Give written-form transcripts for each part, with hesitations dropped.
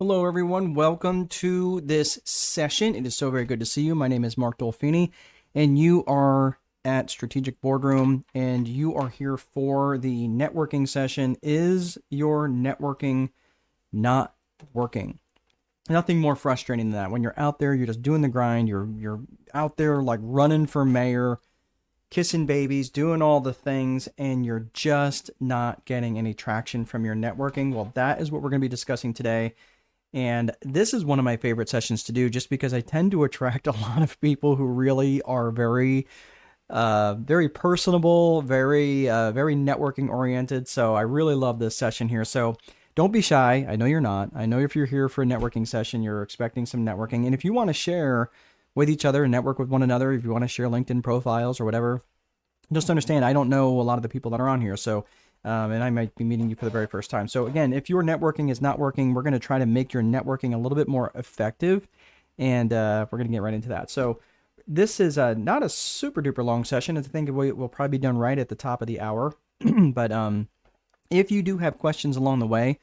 Hello, everyone. Welcome to this session. It is so very good to see you. My name is Mark Dolfini, and you are at Strategic Boardroom, and you are here for the networking session. Is your networking not working? Nothing more frustrating than that. When you're out there, you're just doing the grind. You're out there like running for mayor, kissing babies, doing all the things, and you're just not getting any traction from your networking. Well, that is what we're going to be discussing today. And this is one of my favorite sessions to do just because I tend to attract a lot of people who really are very personable, very networking oriented. So I really love this session here. So don't be shy. I know you're not. I know if you're here for a networking session, you're expecting some networking. And if you want to share with each other and network with one another, if you want to share LinkedIn profiles or whatever, just understand I don't know a lot of the people that are on here. So and I might be meeting you for the very first time. So again, if your networking is not working, we're going to try to make your networking a little bit more effective, and we're going to get right into that. So this is not a super duper long session. I think we'll probably be done right at the top of the hour. But if you do have questions along the way,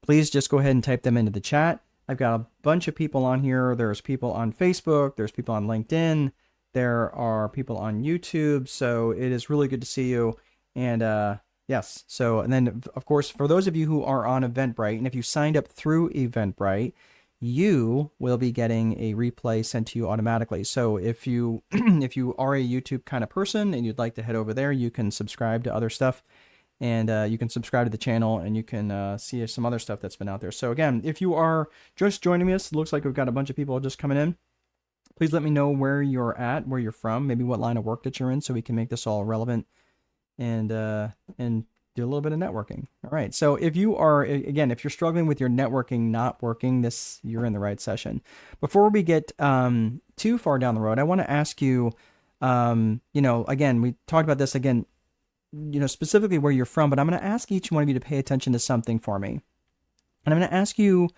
please just go ahead and type them into the chat. I've got a bunch of people on here. There's people on Facebook. There's people on LinkedIn. There are people on YouTube. So it is really good to see you. And yes. So, and then of course, for those of you who are on Eventbrite, and if you signed up through Eventbrite, you will be getting a replay sent to you automatically. So if you if you are a YouTube kind of person and you'd like to head over there, you can subscribe to other stuff, and you can subscribe to the channel, and you can see some other stuff that's been out there. So again, if you are just joining us, it looks like we've got a bunch of people just coming in. Please let me know where you're at, where you're from, maybe what line of work that you're in, so we can make this all relevant and do a little bit of networking. All right. So if you are, again, if you're struggling with your networking not working, you're in the right session. Before we get too far down the road, I want to ask you, again, we talked about this again, specifically where you're from, but I'm going to ask each one of you to pay attention to something for me. And I'm going to ask you,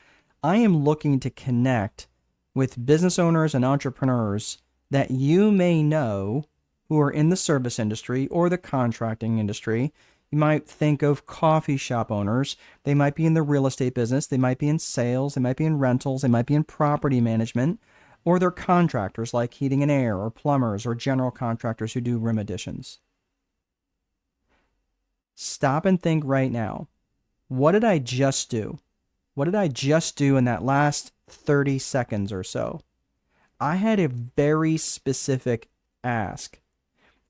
I am looking to connect with business owners and entrepreneurs that you may know who are in the service industry or the contracting industry. You might think of coffee shop owners. They might be in the real estate business. They might be in sales. They might be in rentals. They might be in property management. Or they're contractors like heating and air, or plumbers, or general contractors who do room additions. Stop and think right now. What did I just do? What did I just do in that last 30 seconds or so? I had a very specific ask.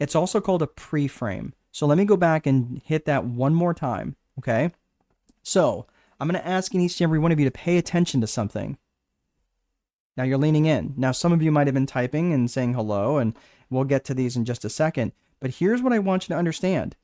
It's also called a pre-frame. So let me go back and hit that one more time, okay? So I'm going to ask each and every one of you to pay attention to something. Now you're leaning in. Now some of you might have been typing and saying hello, and we'll get to these in just a second. But here's what I want you to understand.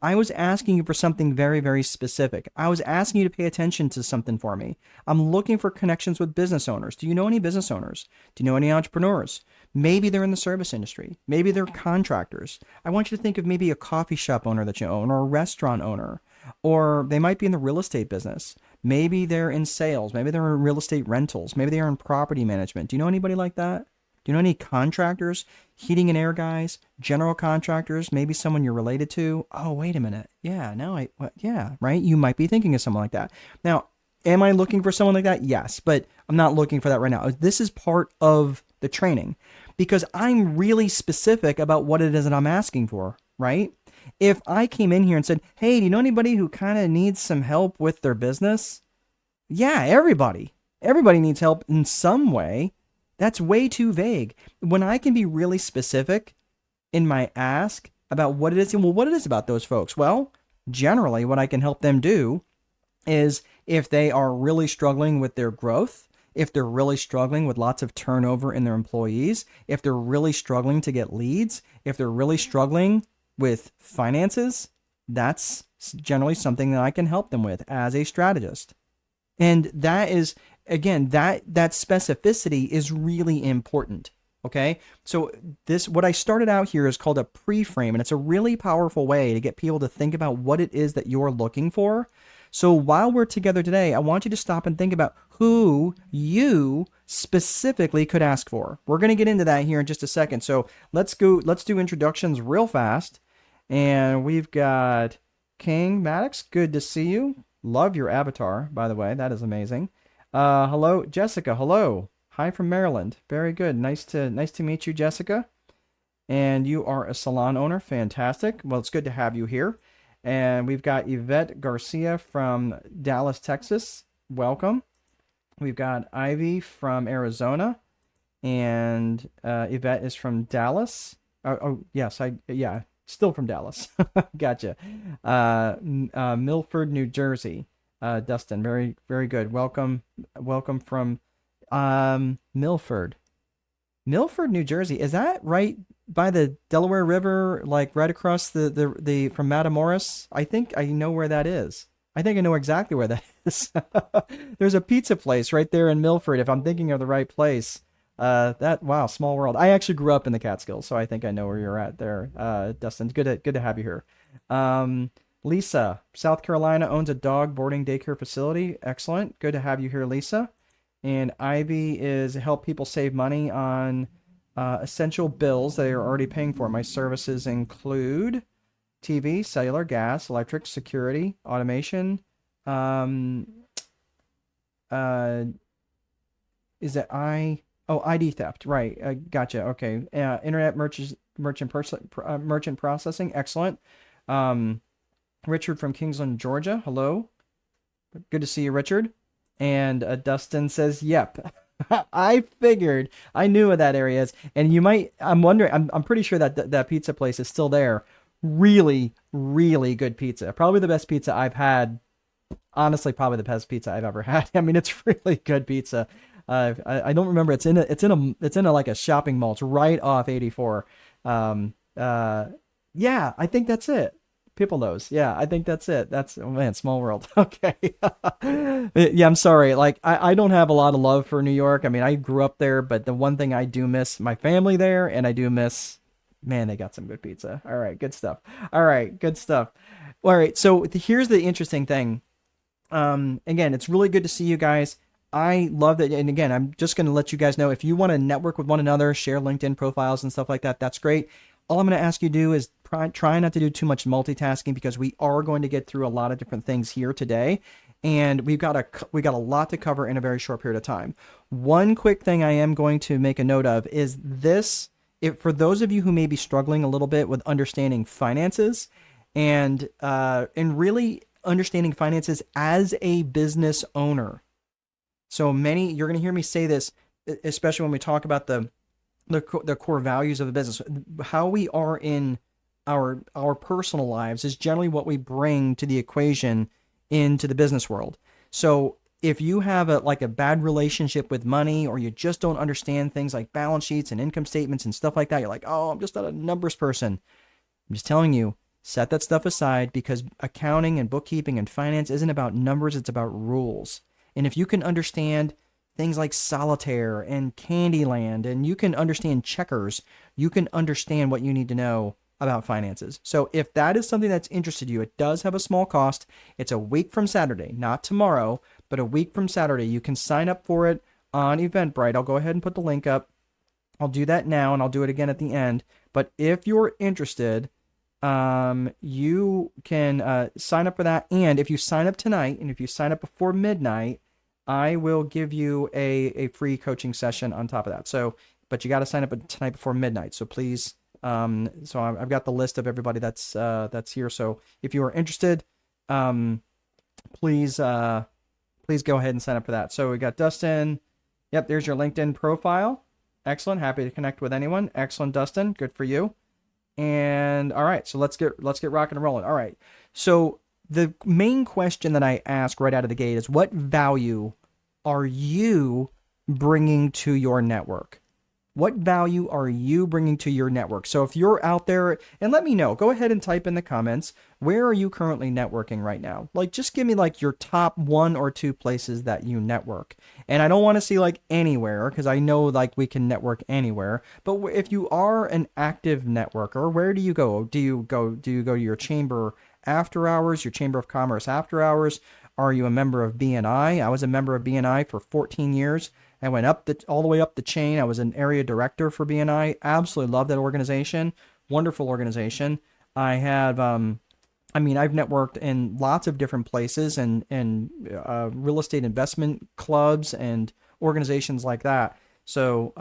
I was asking you for something very, very specific. I was asking you to pay attention to something for me. I'm looking for connections with business owners. Do you know any business owners? Do you know any entrepreneurs? Maybe they're in the service industry. Maybe they're contractors. I want you to think of maybe a coffee shop owner that you own, or a restaurant owner, or they might be in the real estate business. Maybe they're in sales. Maybe they're in real estate rentals. Maybe they're in property management. Do you know anybody like that? Do you know any contractors, heating and air guys, general contractors, maybe someone you're related to? Oh, wait a minute. Yeah, right? You might be thinking of someone like that. Now, am I looking for someone like that? Yes, but I'm not looking for that right now. This is part of the training because I'm really specific about what it is that I'm asking for, right? If I came in here and said, hey, do you know anybody who kind of needs some help with their business? Yeah, everybody. Everybody needs help in some way. That's way too vague. When I can be really specific in my ask about what it is, well, what it is about those folks? Well, generally what I can help them do is if they are really struggling with their growth, if they're really struggling with lots of turnover in their employees, if they're really struggling to get leads, if they're really struggling with finances, that's generally something that I can help them with as a strategist. And that is, again, that specificity is really important. Okay. So what I started out here is called a pre-frame, and it's a really powerful way to get people to think about what it is that you're looking for. So while we're together today, I want you to stop and think about who you specifically could ask for. We're going to get into that here in just a second. So let's do introductions real fast. And we've got King Maddox. Good to see you. Love your avatar, by the way. That is amazing. Hello, Jessica. Hello. Hi from Maryland. Very good. Nice to meet you, Jessica. And you are a salon owner. Fantastic. Well, it's good to have you here. And we've got Yvette Garcia from Dallas, Texas. Welcome. We've got Ivy from Arizona, and Yvette is from Dallas. Oh, yes, yeah, still from Dallas. Gotcha. Milford, New Jersey. Dustin, very good. Welcome from Milford. Milford, New Jersey. Is that right by the Delaware River, like right across the from Matamoros? I think I know where that is. I think I know exactly where that is. There's a pizza place right there in Milford, if I'm thinking of the right place. Wow, small world. I actually grew up in the Catskills, so I think I know where you're at there. Dustin, good to have you here. Um, Lisa, South Carolina owns a dog boarding daycare facility. Excellent. Good to have you here, Lisa. And Ivy is help people save money on essential bills they are already paying for. My services include TV, cellular, gas, electric, security, automation. Um, uh, is it ID theft? Right. Gotcha. Okay. Internet merchant processing. Excellent. Um, Richard from Kingsland, Georgia. Hello. Good to see you, Richard. And Dustin says, "Yep." I figured. I knew what that area is, and you might. I'm wondering. I'm pretty sure that pizza place is still there. Really, really good pizza. Probably the best pizza I've had. Honestly, probably the best pizza I've ever had. I mean, it's really good pizza. I don't remember. It's in a like a shopping mall. It's right off 84. Um, uh, yeah, I think that's it. People knows. Yeah, I think that's it. That's oh man, small world. Okay. Yeah, I'm sorry. Like I don't have a lot of love for New York. I mean, I grew up there, but the one thing I do miss my family there, and I do miss, man, they got some good pizza. All right, good stuff. All right, good stuff. All right, so here's the interesting thing. Again, it's really good to see you guys. I love that. And again, I'm just going to let you guys know if you want to network with one another, share LinkedIn profiles and stuff like that, that's great. All I'm going to ask you to do is try not to do too much multitasking because we are going to get through a lot of different things here today. And we got a lot to cover in a very short period of time. One quick thing I am going to make a note of is this. If, for those of you who may be struggling a little bit with understanding finances and really understanding finances as a business owner. So many, you're going to hear me say this, especially when we talk about the core values of the business. How we are in our personal lives is generally what we bring to the equation into the business world. So if you have a bad relationship with money, or you just don't understand things like balance sheets and income statements and stuff like that, you're like, oh, I'm just not a numbers person. I'm just telling you, set that stuff aside, because accounting and bookkeeping and finance isn't about numbers, it's about rules. And if you can understand things like solitaire and Candyland, and you can understand checkers, you can understand what you need to know about finances. So if that is something that's interested you, it does have a small cost. It's a week from Saturday, not tomorrow, but a week from Saturday. You can sign up for it on Eventbrite. I'll go ahead and put the link up. I'll do that now, and I'll do it again at the end. But if you're interested, you can sign up for that. And if you sign up tonight, and if you sign up before midnight, I will give you a free coaching session on top of that. So, but you got to sign up tonight before midnight. So please, so I've got the list of everybody that's here. So if you are interested, please go ahead and sign up for that. So we got Dustin. Yep, there's your LinkedIn profile. Excellent. Happy to connect with anyone. Excellent, Dustin. Good for you. And all right, so let's get rocking and rolling. All right. So the main question that I ask right out of the gate is, what value are you bringing to your network? What value are you bringing to your network? So if you're out there, and let me know, go ahead and type in the comments, where are you currently networking right now? Like, just give me like your top 1 or 2 places that you network. And I don't want to see like anywhere, because I know like we can network anywhere. But if you are an active networker, where do you go? Do you go to your chamber after hours, your chamber of commerce after hours? Are you a member of BNI? I was a member of BNI for 14 years. I went all the way up the chain. I was an area director for BNI. Absolutely love that organization. Wonderful organization. I have I mean, I've networked in lots of different places and real estate investment clubs and organizations like that. So,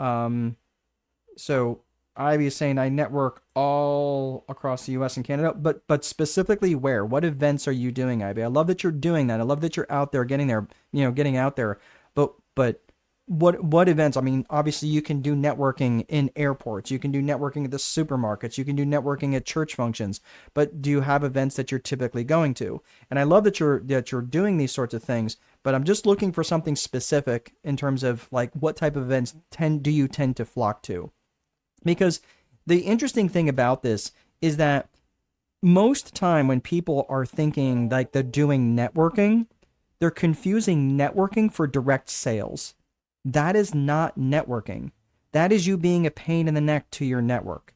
so Ivy is saying I network all across the U.S. and Canada, but specifically where? What events are you doing, Ivy? I love that you're doing that. I love that you're out there, getting there, getting out there. But what events? I mean, obviously you can do networking in airports, you can do networking at the supermarkets, you can do networking at church functions. But do you have events that you're typically going to? And I love that you're doing these sorts of things. But I'm just looking for something specific in terms of like what type of events do you tend to flock to? Because the interesting thing about this is that most time when people are thinking like they're doing networking, they're confusing networking for direct sales. That is not networking. That is you being a pain in the neck to your network.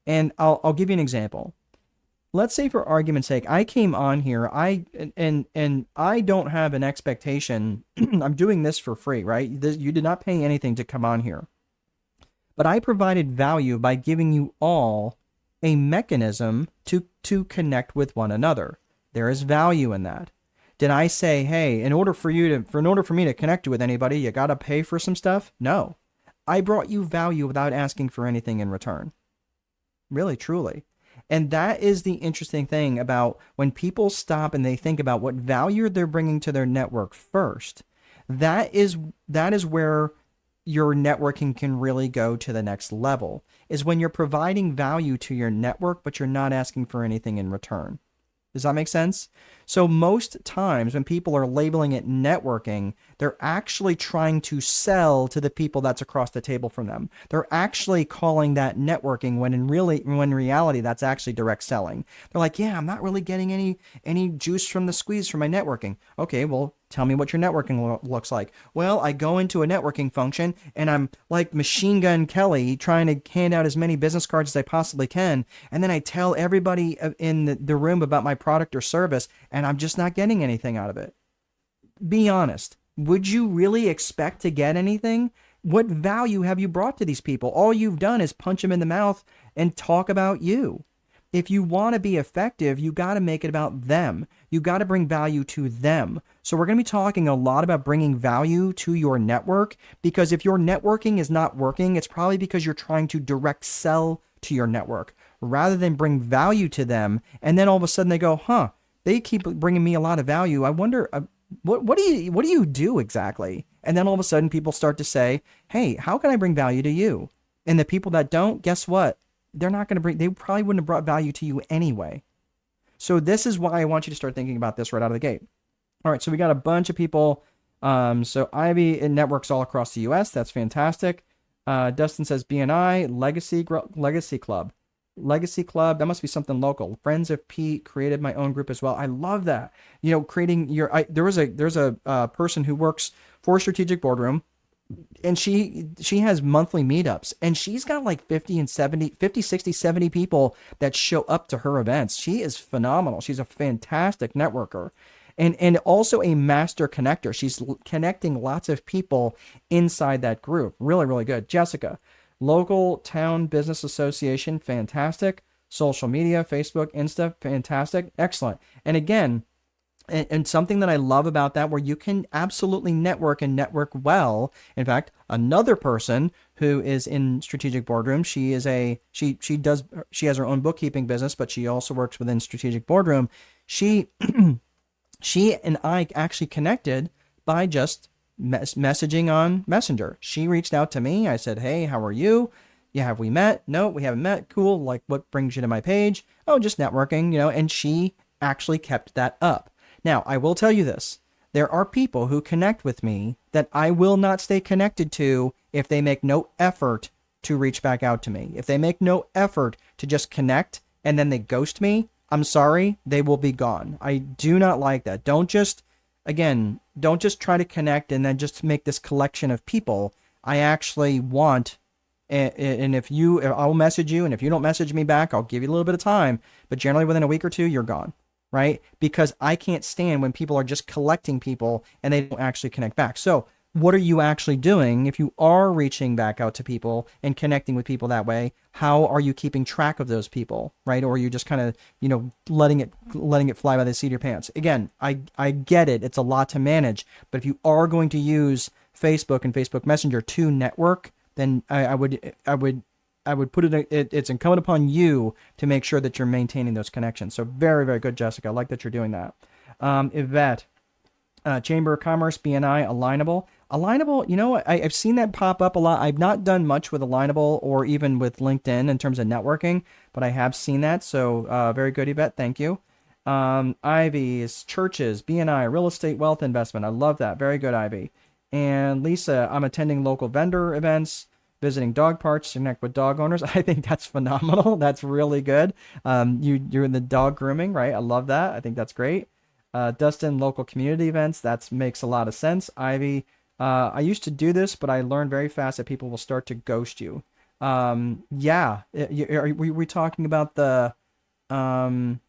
And I'll give you an example. Let's say for argument's sake, I came on here, and I don't have an expectation. I'm doing this for free, right? You did not pay anything to come on here. But I provided value by giving you all a mechanism to connect with one another. There is value in that. Did I say, hey, in order for me to connect with anybody, you got to pay for some stuff? No. I brought you value without asking for anything in return. Really, truly. And that is the interesting thing about when people stop and they think about what value they're bringing to their network first. That is where your networking can really go to the next level, is when you're providing value to your network, but you're not asking for anything in return. Does that make sense? So most times when people are labeling it networking, they're actually trying to sell to the people that's across the table from them. They're actually calling that networking when in reality that's actually direct selling. They're like, yeah, I'm not really getting any juice from the squeeze from my networking. Okay, well, tell me what your networking looks like. Well, I go into a networking function and I'm like Machine Gun Kelly trying to hand out as many business cards as I possibly can. And then I tell everybody in the room about my product or service, and I'm just not getting anything out of it. Be honest. Would you really expect to get anything? What value have you brought to these people? All you've done is punch them in the mouth and talk about you. If you want to be effective, you got to make it about them. You got to bring value to them. So we're going to be talking a lot about bringing value to your network, because if your networking is not working, it's probably because you're trying to direct sell to your network rather than bring value to them. And then all of a sudden they go, they keep bringing me a lot of value. I wonder, what do you do exactly? And then all of a sudden people start to say, hey, how can I bring value to you? And the people that don't, guess what? They probably wouldn't have brought value to you anyway. So this is why I want you to start thinking about this right out of the gate. All right, so we got a bunch of people. So Ivy networks all across the U.S. That's fantastic. Dustin says BNI, Legacy Club. Legacy Club, that must be something local. Friends of Pete, created my own group as well. I love that. Creating there's a person who works for Strategic Boardroom, and she has monthly meetups, and she's got like 50, 60, 70 people that show up to her events. She is phenomenal. She's a fantastic networker and also a master connector. She's connecting lots of people inside that group. Really, really good. Jessica, local town business association, fantastic. Social media, Facebook, Insta, fantastic. Excellent. And again, and something that I love about that, where you can absolutely network and network well. In fact, another person who is in Strategic Boardroom, she has her own bookkeeping business, but she also works within Strategic Boardroom. She and I actually connected by just messaging on Messenger. She reached out to me. I said, hey, how are you? Yeah, have we met? No, we haven't met. Cool. Like, what brings you to my page? Oh, just networking, and she actually kept that up. Now, I will tell you this. There are people who connect with me that I will not stay connected to if they make no effort to reach back out to me. If they make no effort to just connect and then they ghost me, I'm sorry, they will be gone. I do not like that. Don't just try to connect and then just make this collection of people. I actually want, and I'll message you, and if you don't message me back, I'll give you a little bit of time, but generally within a week or two, you're gone. Right? Because I can't stand when people are just collecting people and they don't actually connect back. So what are you actually doing? If you are reaching back out to people and connecting with people that way, how are you keeping track of those people, right? Or are you just kind of, letting it fly by the seat of your pants? Again, I get it. It's a lot to manage, but if you are going to use Facebook and Facebook Messenger to network, then I would put it's incumbent upon you to make sure that you're maintaining those connections. So very, very good, Jessica. I like that you're doing that. Yvette, Chamber of Commerce, BNI, Alignable. Alignable, I've seen that pop up a lot. I've not done much with Alignable or even with LinkedIn in terms of networking, but I have seen that. So very good, Yvette. Thank you. Ivy's, churches, BNI, real estate wealth investment. I love that. Very good, Ivy. And Lisa, I'm attending local vendor events, visiting dog parks to connect with dog owners. I think that's phenomenal. That's really good. You're in the dog grooming, right? I love that. I think that's great. Dustin, local community events. That makes a lot of sense. Ivy, I used to do this, but I learned very fast that people will start to ghost you. Yeah. Are we talking about the, you're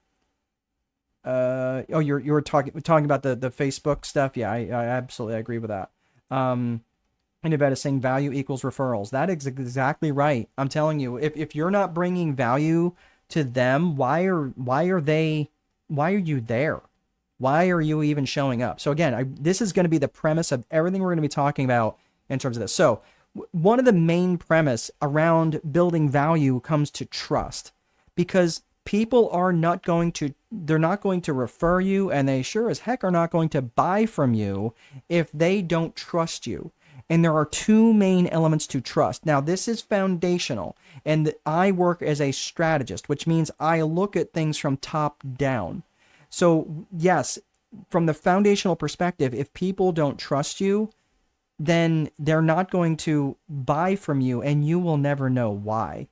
talking about the Facebook stuff. Yeah, I absolutely agree with that. And Yvette is saying value equals referrals. That is exactly right. I'm telling you, if you're not bringing value to them, why are you there? Why are you even showing up? So again, this is going to be the premise of everything we're going to be talking about in terms of this. So one of the main premise around building value comes to trust, because people are not going to refer you, and they sure as heck are not going to buy from you if they don't trust you. And there are two main elements to trust. Now, this is foundational, and I work as a strategist, which means I look at things from top down. So yes, from the foundational perspective, if people don't trust you, then they're not going to buy from you, and you will never know why.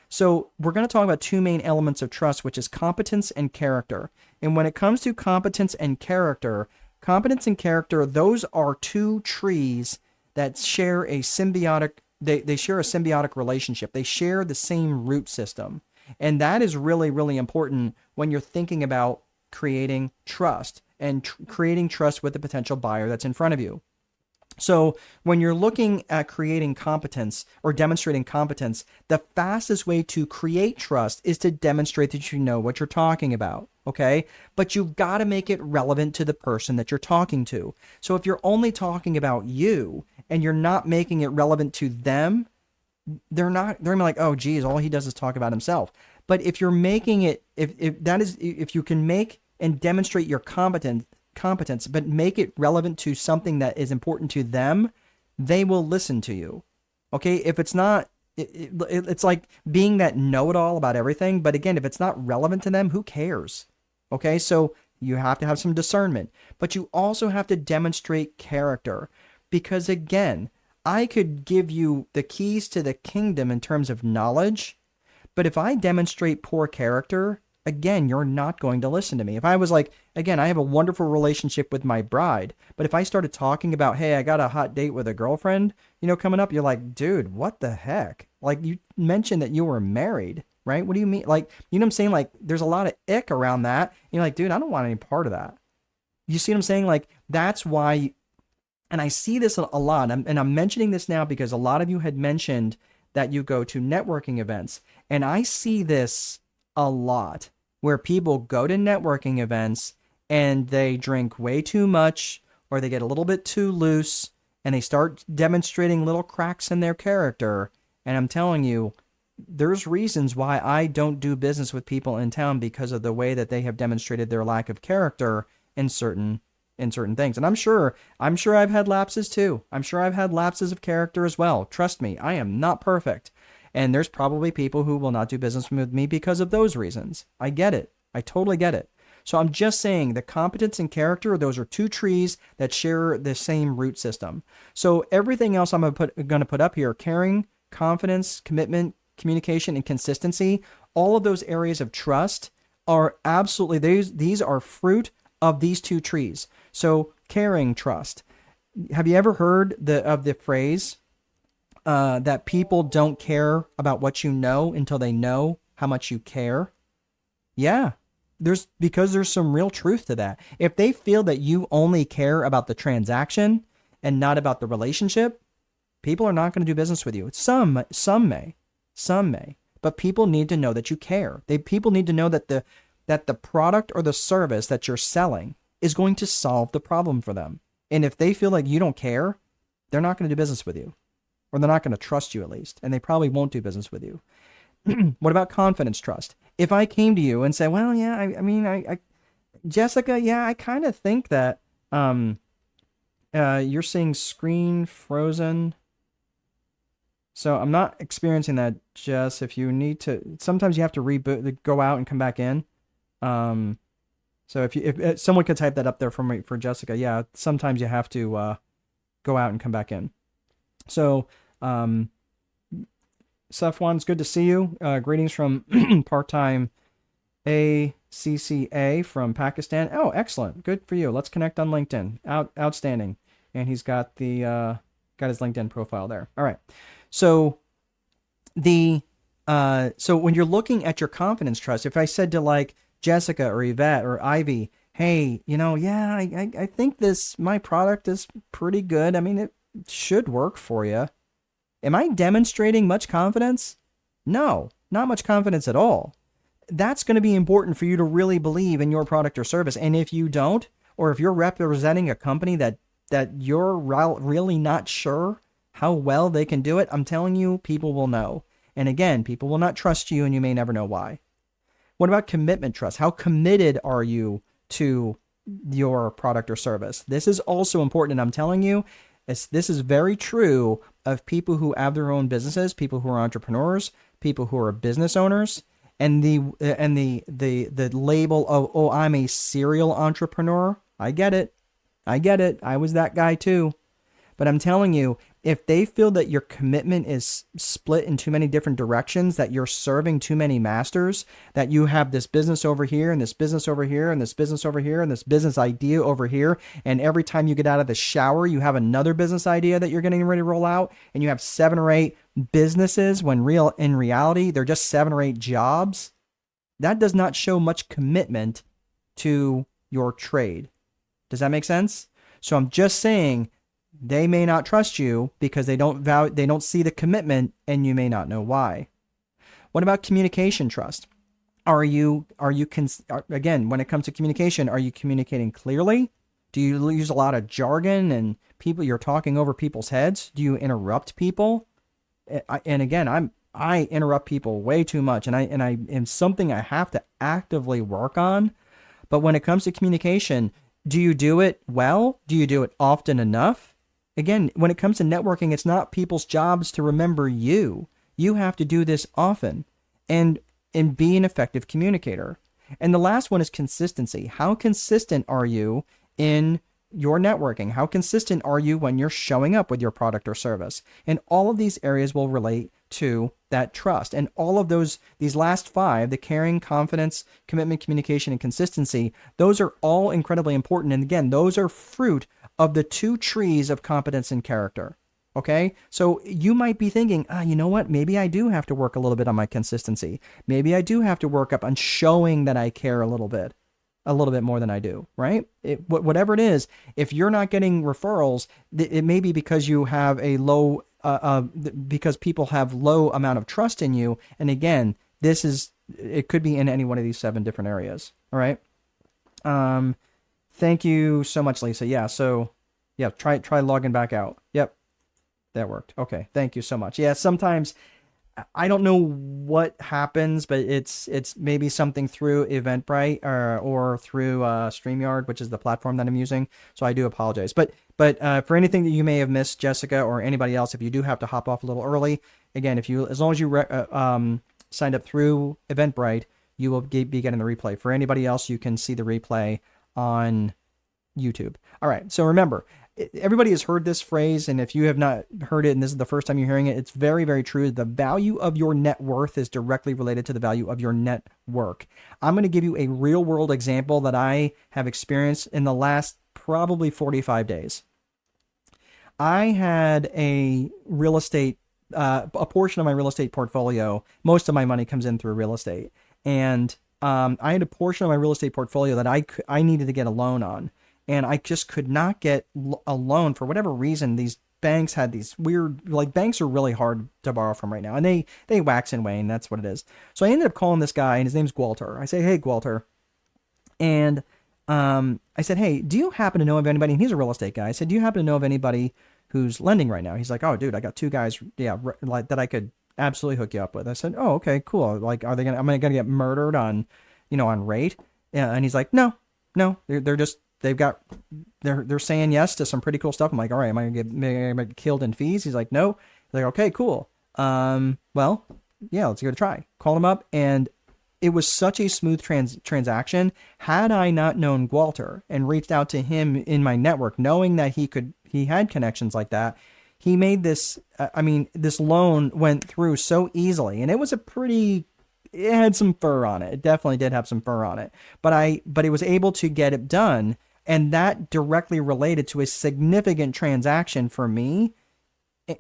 So we're going to talk about two main elements of trust, which is competence and character. And when it comes to competence and character, those are two trees that share a symbiotic, they share a symbiotic relationship. They share the same root system. And that is really, really important when you're thinking about creating trust and creating trust with the potential buyer that's in front of you. So when you're looking at creating competence or demonstrating competence, the fastest way to create trust is to demonstrate that you know what you're talking about, okay? But you've got to make it relevant to the person that you're talking to. So if you're only talking about you and you're not making it relevant to them, they're gonna be like, oh geez, all he does is talk about himself. But if you're making it, if you can make and demonstrate your competence, but make it relevant to something that is important to them, they will listen to you. Okay, if it's not, it's like being that know-it-all about everything. But again, if it's not relevant to them, who cares? Okay, so you have to have some discernment, but you also have to demonstrate character, because again, I could give you the keys to the kingdom in terms of knowledge, but if I demonstrate poor character, again, you're not going to listen to me. If I was like, again, I have a wonderful relationship with my bride, but if I started talking about, hey, I got a hot date with a girlfriend, coming up, you're like, dude, what the heck? Like, you mentioned that you were married, right? What do you mean? Like, you know what I'm saying? Like, there's a lot of ick around that. You're like, dude, I don't want any part of that. You see what I'm saying? Like, that's why, and I see this a lot, and I'm mentioning this now because a lot of you had mentioned that you go to networking events, and I see this a lot, where people go to networking events and they drink way too much, or they get a little bit too loose, and they start demonstrating little cracks in their character. And I'm telling you, there's reasons why I don't do business with people in town, because of the way that they have demonstrated their lack of character in certain things. And I'm sure I've had lapses too. I'm sure I've had lapses of character as well. Trust me, I am not perfect. And there's probably people who will not do business with me because of those reasons. I get it. I totally get it. So I'm just saying the competence and character, those are two trees that share the same root system. So everything else I'm going to put up here, caring, confidence, commitment, communication, and consistency, all of those areas of trust are absolutely, these are fruit of these two trees. So caring, trust. Have you ever heard of the phrase, that people don't care about what you know until they know how much you care? Yeah, because there's some real truth to that. If they feel that you only care about the transaction and not about the relationship, people are not going to do business with you. Some may, but people need to know that you care. People need to know that the product or the service that you're selling is going to solve the problem for them. And if they feel like you don't care, they're not going to do business with you, or they're not going to trust you at least, and they probably won't do business with you. What about confidence trust? If I came to you and said, well, yeah, I mean, Jessica, yeah, I kind of think that you're seeing screen frozen. So I'm not experiencing that, Jess. If you need to, sometimes you have to reboot, go out and come back in. So if someone could type that up there for Jessica, yeah, sometimes you have to go out and come back in. So Safwan, it's good to see you. Greetings from part-time ACCA from Pakistan. Oh, excellent. Good for you. Let's connect on LinkedIn. Outstanding. And he's got the got his LinkedIn profile there. All right. So so when you're looking at your confidence trust, if I said to like Jessica or Yvette or Ivy, hey, yeah, I think my product is pretty good. I mean, it should work for you. Am I demonstrating much confidence? No, not much confidence at all. That's going to be important for you to really believe in your product or service. And if you don't, or if you're representing a company that you're really not sure how well they can do it, I'm telling you, people will know. And again, people will not trust you, and you may never know why. What about commitment trust? How committed are you to your product or service? This is also important, and I'm telling you, this is very true of people who have their own businesses, people who are entrepreneurs, people who are business owners, and the label of, oh, I'm a serial entrepreneur. I get it. I was that guy too. But I'm telling you, if they feel that your commitment is split in too many different directions, that you're serving too many masters, that you have this business over here and this business over here and this business over here and this business idea over here, and every time you get out of the shower, you have another business idea that you're getting ready to roll out, and you have 7 or 8 businesses when in reality, they're just 7 or 8 jobs, that does not show much commitment to your trade. Does that make sense? So I'm just saying, they may not trust you because they don't see the commitment, and you may not know why. What about communication trust? Again, when it comes to communication, are you communicating clearly? Do you use a lot of jargon and you're talking over people's heads? Do you interrupt people? And again, I interrupt people way too much, and I am something I have to actively work on. But when it comes to communication, do you do it well? Do you do it often enough? Again, when it comes to networking, it's not people's jobs to remember you. You have to do this often and be an effective communicator. And the last one is consistency. How consistent are you in your networking? How consistent are you when you're showing up with your product or service? And all of these areas will relate to that trust. And all of these last 5, the caring, confidence, commitment, communication, and consistency, those are all incredibly important. And again, those are fruit of the 2 trees of competence and character. Okay? So you might be thinking, you know what? Maybe I do have to work a little bit on my consistency. Maybe I do have to work up on showing that I care a little bit more than I do, right? Whatever it is, if you're not getting referrals, it may be because you have a low, because people have low amount of trust in you. And again, it could be in any one of these 7 different areas. All right. Thank you so much, Lisa. Yeah. So yeah, try logging back out. Yep. That worked. Okay. Thank you so much. Yeah. Sometimes I don't know what happens, but it's maybe something through Eventbrite or through StreamYard, which is the platform that I'm using. So I do apologize. But for anything that you may have missed, Jessica, or anybody else, if you do have to hop off a little early, again, as long as you signed up through Eventbrite, you will be getting the replay. For anybody else, you can see the replay on YouTube. All right. So remember, everybody has heard this phrase, and if you have not heard it and this is the first time you're hearing it, it's very, very true. The value of your net worth is directly related to the value of your network. I'm going to give you a real world example that I have experienced in the last probably 45 days. I had a real estate, a portion of my real estate portfolio. Most of my money comes in through real estate. And I had a portion of my real estate portfolio that I needed to get a loan on. and I just could not get a loan for whatever reason. These banks had these weird, like, banks are really hard to borrow from right now, and they wax and wane. That's what it is. So I ended up calling this guy, and his name's Walter. I say, hey, Walter. And I said, hey, do you happen to know of anybody? And he's a real estate guy. I said, do you happen to know of anybody who's lending right now? He's like, oh, dude, I got two guys, like, that I could absolutely hook you up with. I said, oh, okay, cool. Like, am I gonna get murdered on, on rate? Yeah. And he's like, no, they're just, they're saying yes to some pretty cool stuff. I'm like, all right, am I gonna get killed in fees? He's like, no. He's like, okay, cool. Well, yeah, let's give it a try. Called him up, and it was such a smooth transaction. Had I not known Walter and reached out to him in my network, knowing that he had connections like that, he made this, this loan went through so easily, and it had some fur on it. It definitely did have some fur on it, but it was able to get it done. And that directly related to a significant transaction for me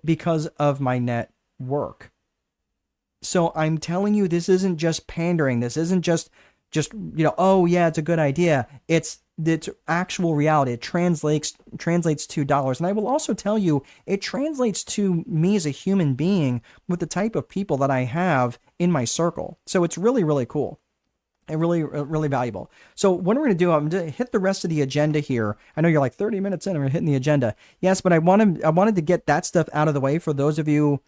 because of my network. So I'm telling you, this isn't just pandering. This isn't just, oh yeah, it's a good idea. It's actual reality. It translates to dollars. And I will also tell you, it translates to me as a human being with the type of people that I have in my circle. So it's really, really cool and really, really valuable. So what we're going to do, I'm going to hit the rest of the agenda here. I know you're like 30 minutes in and we're hitting the agenda. Yes, but I wanted to get that stuff out of the way for those of you,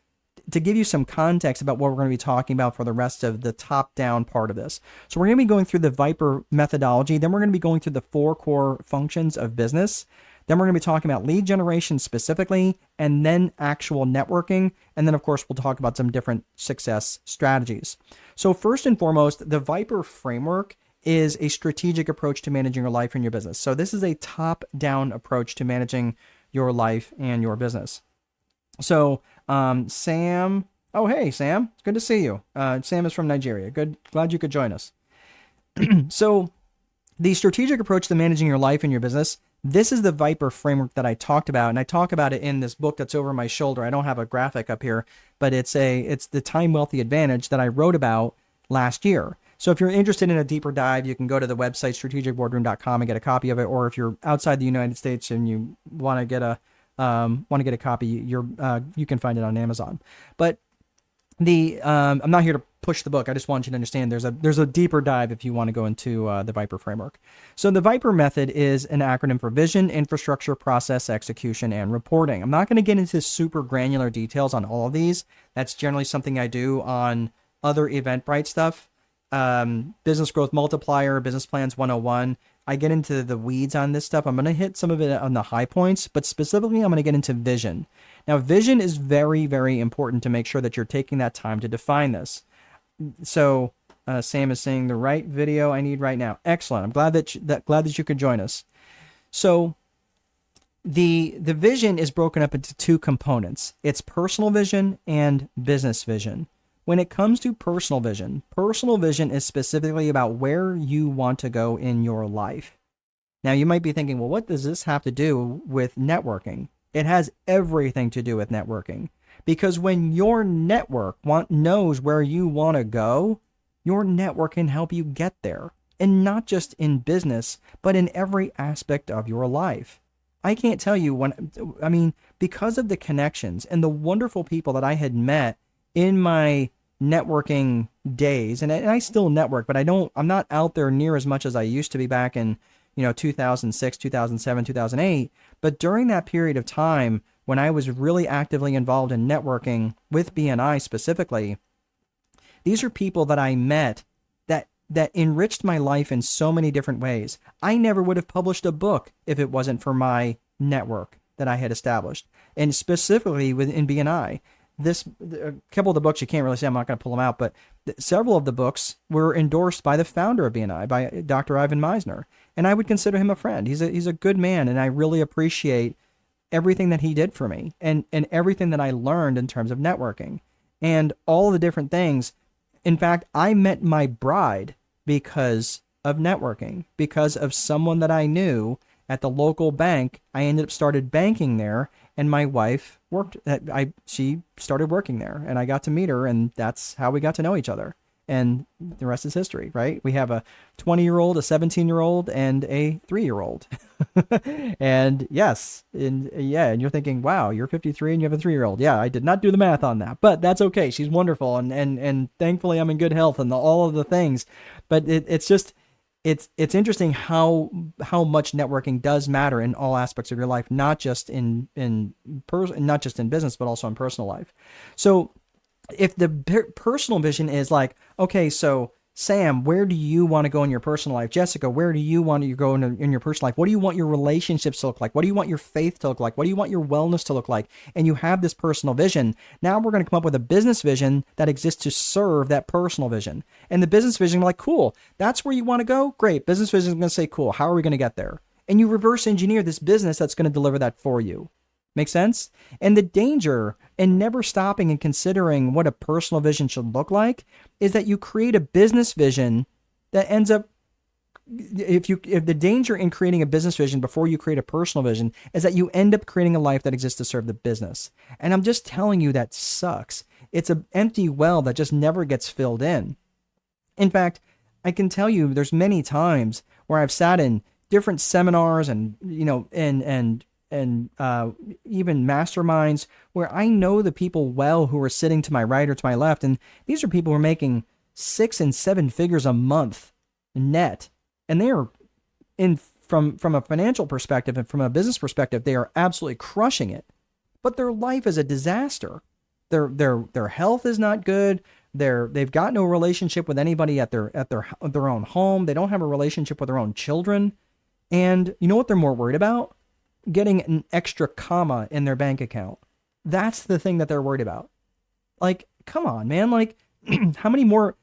to give you some context about what we're going to be talking about for the rest of the top-down part of this. So we're going to be going through the Viper methodology. Then we're going to be going through the 4 core functions of business. Then we're going to be talking about lead generation specifically, and then actual networking. And then, of course, we'll talk about some different success strategies. So first and foremost, the Viper framework is a strategic approach to managing your life and your business. So this is a top-down approach to managing your life and your business. So Sam, oh, hey, Sam, it's good to see you. Sam is from Nigeria. Glad you could join us. So the strategic approach to managing your life and your business, this is the Viper framework that I talked about. And I talk about it in this book that's over my shoulder. I don't have a graphic up here, but it's the Time Wealthy Advantage that I wrote about last year. So if you're interested in a deeper dive, you can go to the website, strategicboardroom.com, and get a copy of it. Or if you're outside the United States and you want to get a copy, you can find it on Amazon. But I'm not here to push the book. I just want you to understand there's a deeper dive if you want to go into the Viper framework. So the Viper method is an acronym for vision, infrastructure, process, execution, and reporting. I'm not going to get into super granular details on all of these. That's generally something I do on other Eventbrite stuff. Business Growth Multiplier, Business Plans 101. I get into the weeds on this stuff. I'm going to hit some of it on the high points, but specifically I'm going to get into vision. Now, vision is very, very important to make sure that you're taking that time to define this. So Sam is saying the right video I need right now. Excellent. I'm glad that you could join us. So the vision is broken up into 2 components. It's personal vision and business vision. When it comes to personal vision is specifically about where you want to go in your life. Now, you might be thinking, well, what does this have to do with networking? It has everything to do with networking. Because when your network knows where you want to go, your network can help you get there. And not just in business, but in every aspect of your life. I can't tell you because of the connections and the wonderful people that I had met in my networking days, and I still network, but I'm not out there near as much as I used to be back in 2006, 2007, 2008. But during that period of time when I was really actively involved in networking with BNI specifically, these are people that I met that enriched my life in so many different ways. I never would have published a book if it wasn't for my network that I had established, and specifically within BNI. A couple of the books you can't really see, I'm not going to pull them out, but several of the books were endorsed by the founder of BNI, by Dr. Ivan Meisner, and I would consider him a friend. He's a good man, and I really appreciate everything that he did for me and everything that I learned in terms of networking and all the different things. In fact, I met my bride because of networking, because of someone that I knew at the local bank. I ended up started banking there, and my wife she started working there, and I got to meet her, and that's how we got to know each other. And the rest is history, right? We have a 20-year-old, a 17-year-old, and a 3-year-old. And yes, and you're thinking, wow, you're 53 and you have a 3-year-old. Yeah, I did not do the math on that, but that's okay. She's wonderful, and thankfully I'm in good health and all of the things. But it's just it's interesting how much networking does matter in all aspects of your life, not just in business, but also in personal life. So if the personal vision is like, okay, so Sam, where do you want to go in your personal life? Jessica, where do you want to go in your personal life? What do you want your relationships to look like? What do you want your faith to look like? What do you want your wellness to look like? And you have this personal vision. Now we're going to come up with a business vision that exists to serve that personal vision. And the business vision, like, cool, that's where you want to go? Great. Business vision is going to say, cool, how are we going to get there? And you reverse engineer this business that's going to deliver that for you. Make sense? And the danger in never stopping and considering what a personal vision should look like is that you create a business vision that ends up, if the danger in creating a business vision before you create a personal vision is that you end up creating a life that exists to serve the business. And I'm just telling you, that sucks. It's an empty well that just never gets filled in. In fact, I can tell you there's many times where I've sat in different seminars and even masterminds where I know the people well who are sitting to my right or to my left. And these are people who are making 6 and 7 figures a month net. And they are from a financial perspective and from a business perspective, they are absolutely crushing it. But their life is a disaster. Their health is not good. They've got no relationship with anybody at their own home. They don't have a relationship with their own children. And you know what they're more worried about? Getting an extra comma in their bank account. That's the thing that they're worried about. Like, come on, man. Like, how many more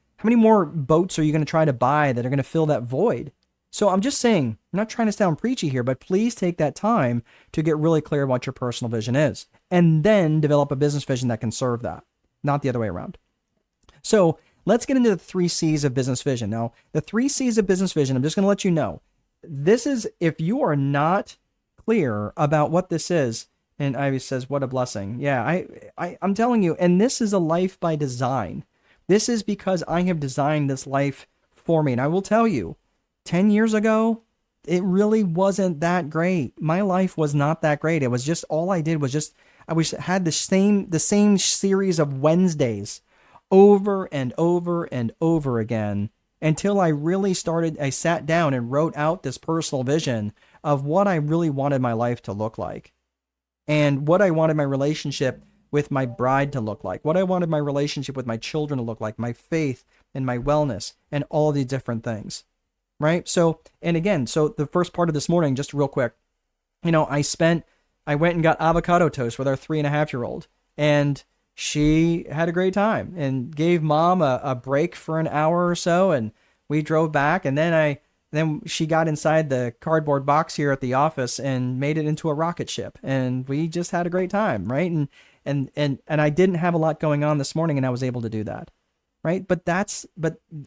boats are you going to try to buy that are going to fill that void? So I'm just saying, I'm not trying to sound preachy here, but please take that time to get really clear what your personal vision is, and then develop a business vision that can serve that, not the other way around. So let's get into the 3 C's of business vision. Now, the 3 C's of business vision, I'm just going to let you know, this is, if you are not clear about what this is, and Ivy says, what a blessing. Yeah, I'm telling you, and this is a life by design. This is because I have designed this life for me. And I will tell you, 10 years ago, it really wasn't that great. My life was not that great. It was just, all I did was just, had the same series of Wednesdays over and over and over again until I sat down and wrote out this personal vision of what I really wanted my life to look like, and what I wanted my relationship with my bride to look like, what I wanted my relationship with my children to look like, my faith and my wellness and all these different things, right? So, and again, so the first part of this morning, just real quick, I went and got avocado toast with our 3.5-year-old, and she had a great time and gave mom a break for an hour or so. And we drove back, and then she got inside the cardboard box here at the office and made it into a rocket ship. And we just had a great time. Right. And I didn't have a lot going on this morning, and I was able to do that. Right. But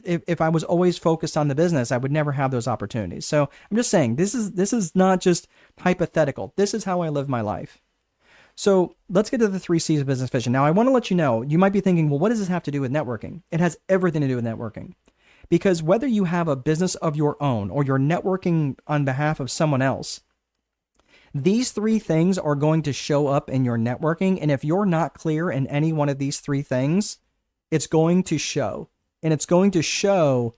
if I was always focused on the business, I would never have those opportunities. So I'm just saying, this is not just hypothetical. This is how I live my life. So let's get to the 3 C's of business vision. Now, I want to let you know, you might be thinking, well, what does this have to do with networking? It has everything to do with networking. Because whether you have a business of your own or you're networking on behalf of someone else, these 3 things are going to show up in your networking. And if you're not clear in any one of these 3 things, it's going to show. And it's going to show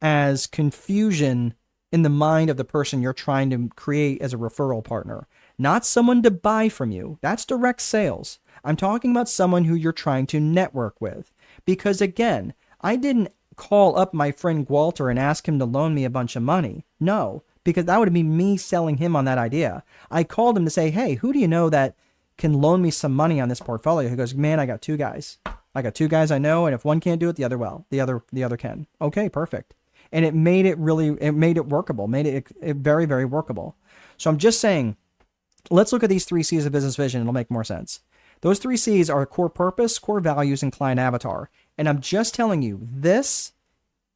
as confusion in the mind of the person you're trying to create as a referral partner. Not someone to buy from you. That's direct sales. I'm talking about someone who you're trying to network with. Because again, I didn't call up my friend Walter and ask him to loan me a bunch of money. No, because that would be me selling him on that idea. I called him to say, hey, who do you know that can loan me some money on this portfolio? He goes, man, I got 2 guys. I got 2 guys I know, and if one can't do it, the other can. Okay, perfect. And it made it workable, made it very, very workable. So I'm just saying, let's look at these 3 C's of business vision. It'll make more sense. Those 3 C's are core purpose, core values, and client avatar. And I'm just telling you this,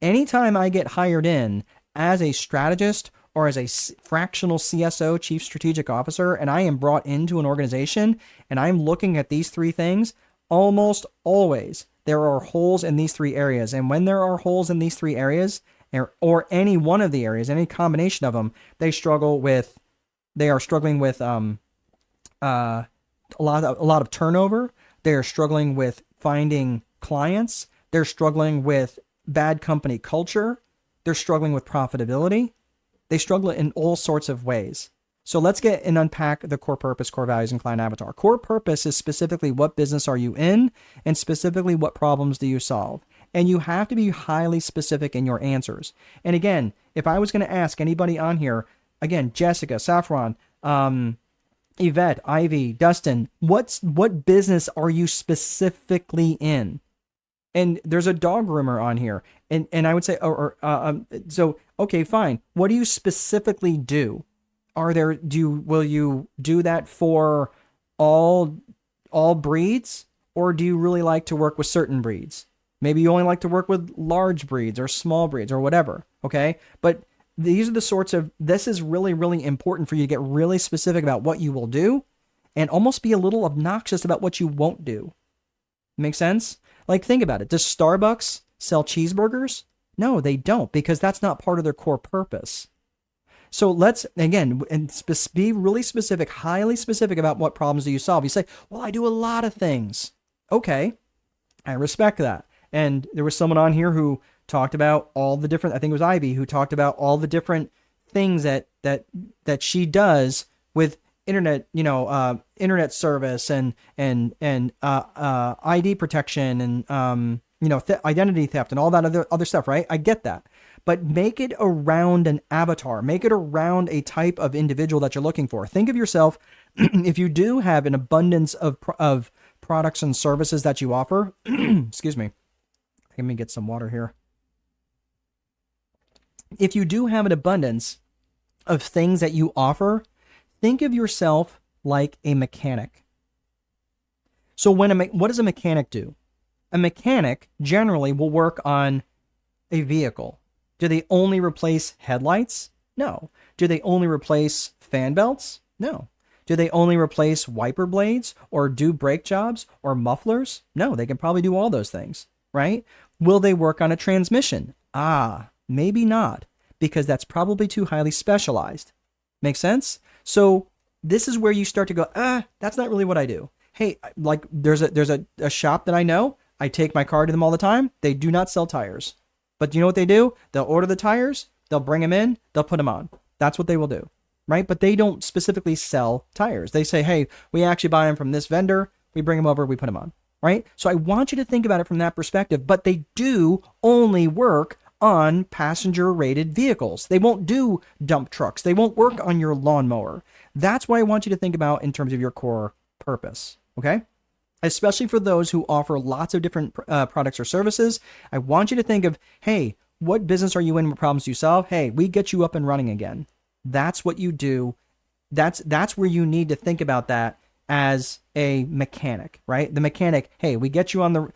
anytime I get hired in as a strategist or as a fractional CSO, chief strategic officer, and I am brought into an organization and I'm looking at these 3 things, almost always there are holes in these three areas. And when there are holes in these three areas, or any one of the areas, any combination of them, they are struggling with a lot of turnover. They are struggling with finding clients. They're struggling with bad company culture. They're struggling with profitability. They struggle in all sorts of ways. So let's get and unpack the core purpose, core values, and client avatar. Core purpose is specifically what business are you in, and specifically what problems do you solve. And you have to be highly specific in your answers. And again, if I was going to ask anybody on here, again, Jessica, Saffron, Yvette, Ivy, Dustin, what business are you specifically in? And there's a dog groomer on here. And I would say, so, okay, fine. What do you specifically do? Will you do that for all breeds, or do you really like to work with certain breeds? Maybe you only like to work with large breeds or small breeds or whatever. Okay. But these are the sorts of, this is really, really important for you to get really specific about what you will do and almost be a little obnoxious about what you won't do. Make sense? Like, think about it. Does Starbucks sell cheeseburgers? No, they don't, because that's not part of their core purpose. So let's, again, and be really specific, highly specific about what problems do you solve. You say, well, I do a lot of things. Okay, I respect that. And there was someone on here who talked about all the different, I think it was Ivy, who talked about all the different things that she does with internet, internet service and ID protection and, identity theft and all that other stuff, right? I get that. But make it around an avatar. Make it around a type of individual that you're looking for. Think of yourself, if you do have an abundance of products and services that you offer, excuse me, let me get some water here. If you do have an abundance of things that you offer, think of yourself like a mechanic. So what does a mechanic do? A mechanic generally will work on a vehicle. Do they only replace headlights? No. Do they only replace fan belts? No. Do they only replace wiper blades or do brake jobs or mufflers? No, they can probably do all those things, right? Will they work on a transmission? Maybe not, because that's probably too highly specialized. Make sense? So this is where you start to go, that's not really what I do. Hey, like there's a shop that I know. I take my car to them all the time. They do not sell tires. But you know what they do? They'll order the tires, they'll bring them in, they'll put them on. That's what they will do, right? But they don't specifically sell tires. They say, hey, we actually buy them from this vendor, we bring them over, we put them on, right? So I want you to think about it from that perspective, but they do only work on passenger-rated vehicles. They won't do dump trucks. They won't work on your lawnmower. That's what I want you to think about in terms of your core purpose, okay? Especially for those who offer lots of different products or services. I want you to think of, hey, what business are you in? What problems do you solve? Hey, we get you up and running again. That's what you do. That's where you need to think about that as a mechanic, right? The mechanic, hey, we get you on the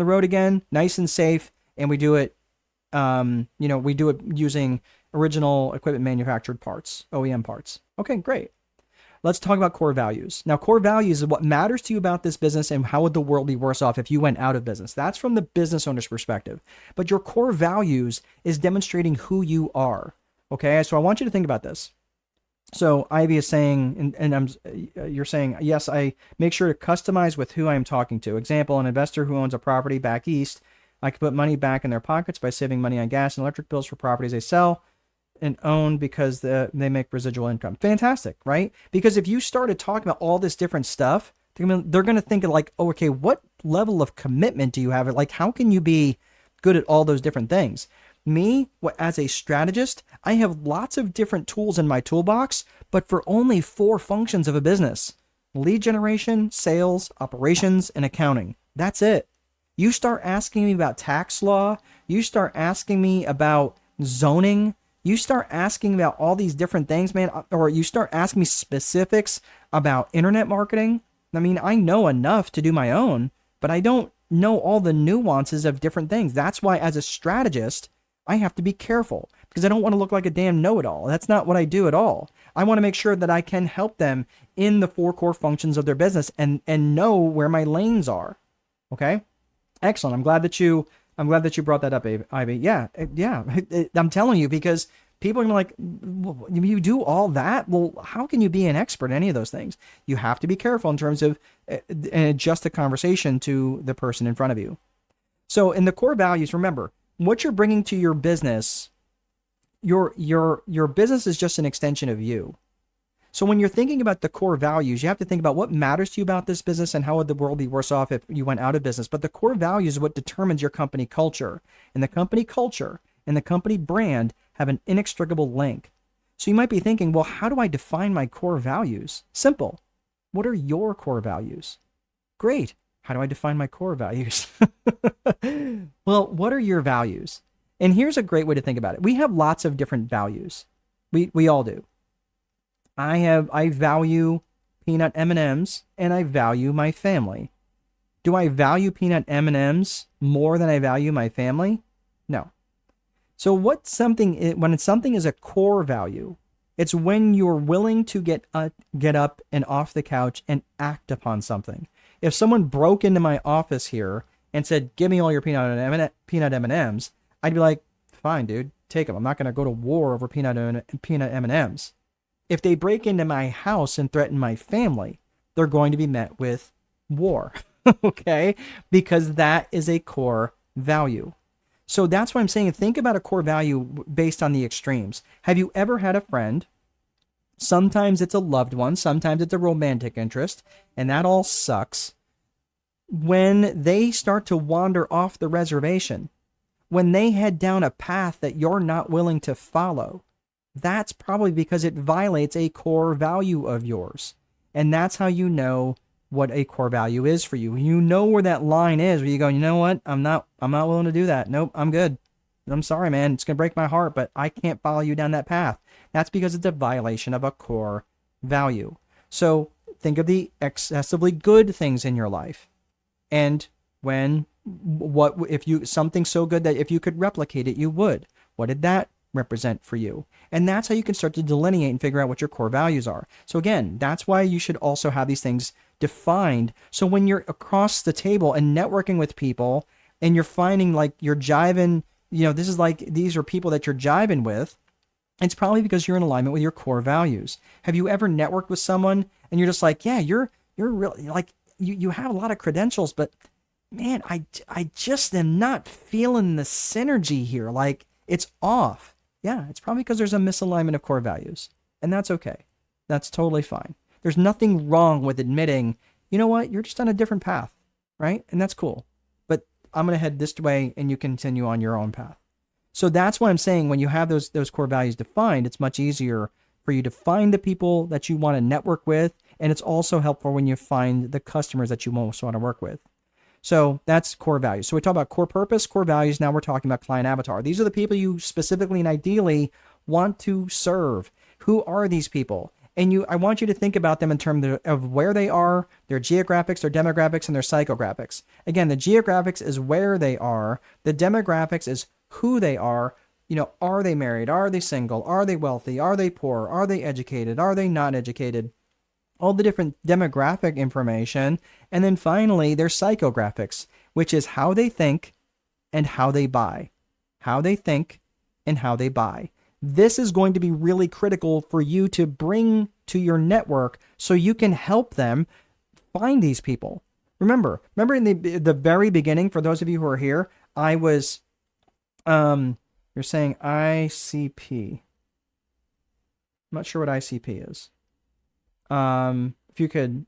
road again, nice and safe, and we do it, we do it using original equipment manufactured parts, OEM parts. Okay, great. Let's talk about core values. Now, core values is what matters to you about this business and how would the world be worse off if you went out of business. That's from the business owner's perspective. But your core values is demonstrating who you are. Okay, so I want you to think about this. So Ivy is saying, you're saying, yes, I make sure to customize with who I am talking to. Example, an investor who owns a property back east. I can put money back in their pockets by saving money on gas and electric bills for properties they sell and own because they make residual income. Fantastic, right? Because if you started talking about all this different stuff, they're going to think of like, oh, okay, what level of commitment do you have? Like, how can you be good at all those different things? Me, as a strategist, I have lots of different tools in my toolbox, but for only 4 functions of a business: lead generation, sales, operations, and accounting. That's it. You start asking me about tax law, you start asking me about zoning, you start asking about all these different things, man, or you start asking me specifics about internet marketing. I mean, I know enough to do my own, but I don't know all the nuances of different things. That's why as a strategist, I have to be careful because I don't want to look like a damn know-it-all. That's not what I do at all. I want to make sure that I can help them in the 4 core functions of their business and know where my lanes are. Okay? Excellent. I'm glad that you brought that up, Ivy. Yeah, yeah. I'm telling you, because people are like, you do all that. Well, how can you be an expert in any of those things? You have to be careful in terms of and adjust the conversation to the person in front of you. So, in the core values, remember what you're bringing to your business. Your business is just an extension of you. So when you're thinking about the core values, you have to think about what matters to you about this business and how would the world be worse off if you went out of business. But the core values is what determines your company culture. And the company culture and the company brand have an inextricable link. So you might be thinking, well, how do I define my core values? Simple. What are your core values? Great. How do I define my core values? Well, what are your values? And here's a great way to think about it. We have lots of different values. We all do. I value peanut M&Ms and I value my family. Do I value peanut M&Ms more than I value my family? No. So when something is a core value, it's when you're willing to get up and off the couch and act upon something. If someone broke into my office here and said, "Give me all your peanut M&Ms," I'd be like, "Fine, dude, take them. I'm not going to go to war over peanut M&Ms." If they break into my house and threaten my family, they're going to be met with war, okay? Because that is a core value. So that's why I'm saying think about a core value based on the extremes. Have you ever had a friend? Sometimes it's a loved one, sometimes it's a romantic interest, and that all sucks. When they start to wander off the reservation, when they head down a path that you're not willing to follow, that's probably because it violates a core value of yours. And that's how you know what a core value is for you. You know where that line is where you go, you know what? I'm not willing to do that. Nope, I'm good. I'm sorry, man. It's going to break my heart, but I can't follow you down that path. That's because it's a violation of a core value. So think of the excessively good things in your life. And what if you something so good that if you could replicate it, you would. What did that represent for you? And that's how you can start to delineate and figure out what your core values are. So again, that's why you should also have these things defined. So when you're across the table and networking with people and you're finding like you're jiving, these are people that you're jiving with, it's probably because you're in alignment with your core values. Have you ever networked with someone and you're just like, yeah, you're really like, you have a lot of credentials, but man, I just am not feeling the synergy here. Like it's off. Yeah, it's probably because there's a misalignment of core values. And that's okay. That's totally fine. There's nothing wrong with admitting, you know what, you're just on a different path, right? And that's cool. But I'm going to head this way and you continue on your own path. So that's why I'm saying when you have those core values defined, it's much easier for you to find the people that you want to network with. And it's also helpful when you find the customers that you most want to work with. So that's core values. So we talk about core purpose, core values. Now we're talking about client avatar. These are the people you specifically and ideally want to serve. Who are these people? And I want you to think about them in terms of where they are, their geographics, their demographics, and their psychographics. Again, the geographics is where they are. The demographics is who they are. Are they married? Are they single? Are they wealthy? Are they poor? Are they educated? Are they not educated? All the different demographic information. And then finally, their psychographics, which is how they think and how they buy. How they think and how they buy. This is going to be really critical for you to bring to your network so you can help them find these people. Remember in the very beginning, for those of you who are here, I was, you're saying ICP. I'm not sure what ICP is. If you could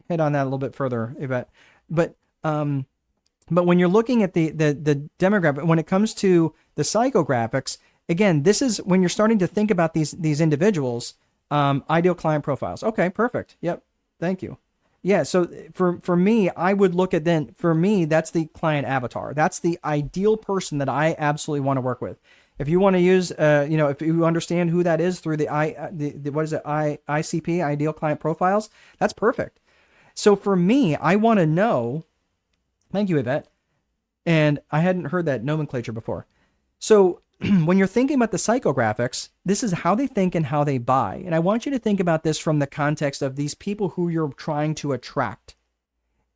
hit on that a little bit further, Yvette. But when you're looking at the demographic, when it comes to the psychographics, again, this is when you're starting to think about these individuals, ideal client profiles. Okay, perfect. Yep. Thank you. Yeah. So for me, I would look at for me, that's the client avatar. That's the ideal person that I absolutely want to work with. If you want to use, if you understand who that is through ICP, ideal client profiles, that's perfect. So for me, I want to know, thank you, Yvette. And I hadn't heard that nomenclature before. So when you're thinking about the psychographics, this is how they think and how they buy. And I want you to think about this from the context of these people who you're trying to attract.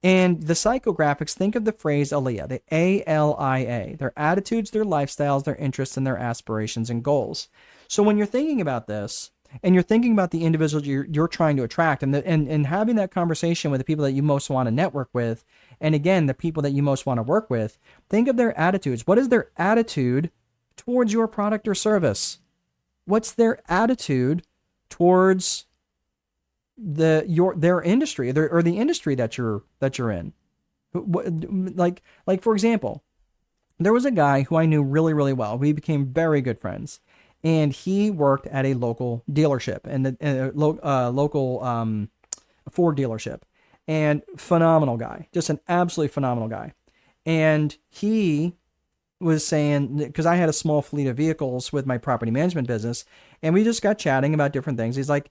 And the psychographics, think of the phrase ALIA, the ALIA, their attitudes, their lifestyles, their interests, and their aspirations and goals. So when you're thinking about this, and you're thinking about the individuals you're trying to attract, and having that conversation with the people that you most want to network with, and again, the people that you most want to work with, think of their attitudes. What is their attitude towards your product or service? What's their attitude towards their industry, or the industry that you're in? Like for example, there was a guy who I knew really, really well. We became very good friends, and he worked at a local dealership, and the local Ford dealership, and phenomenal guy, just an absolutely phenomenal guy. And he was saying, because I had a small fleet of vehicles with my property management business, and we just got chatting about different things. He's like,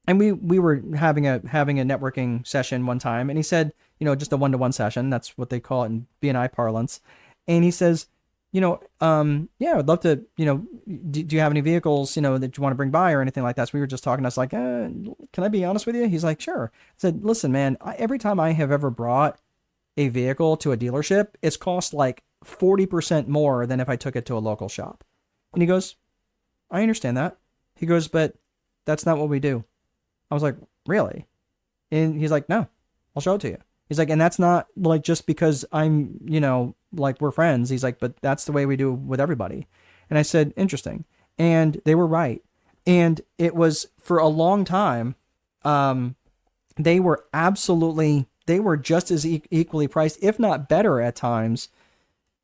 and we were having a networking session one time, and he said, just a one-to-one session. That's what they call it in B&I parlance. And he says, yeah, I'd love to, do you have any vehicles, that you want to bring by or anything like that? So we were just talking. I was like, can I be honest with you? He's like, sure. I said, listen, man, every time I have ever brought a vehicle to a dealership, it's cost like 40% more than if I took it to a local shop. And he goes, I understand that. He goes, but that's not what we do. I was like, really? And he's like, no, I'll show it to you. He's like, and that's not like just because I'm, like we're friends. He's like, but that's the way we do with everybody. And I said, interesting. And they were right. And it was for a long time. They were just as equally priced, if not better at times,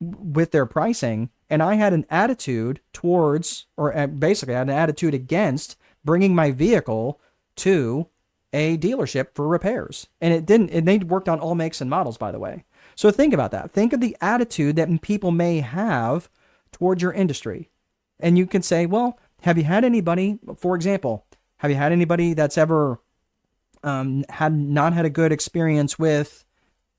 with their pricing. And I had an attitude towards, or basically I had an attitude against bringing my vehicle to a dealership for repairs. And they worked on all makes and models, by the way. So think about that. Think of the attitude that people may have towards your industry. And you can say, well, have you had anybody, for example, that's ever not had a good experience with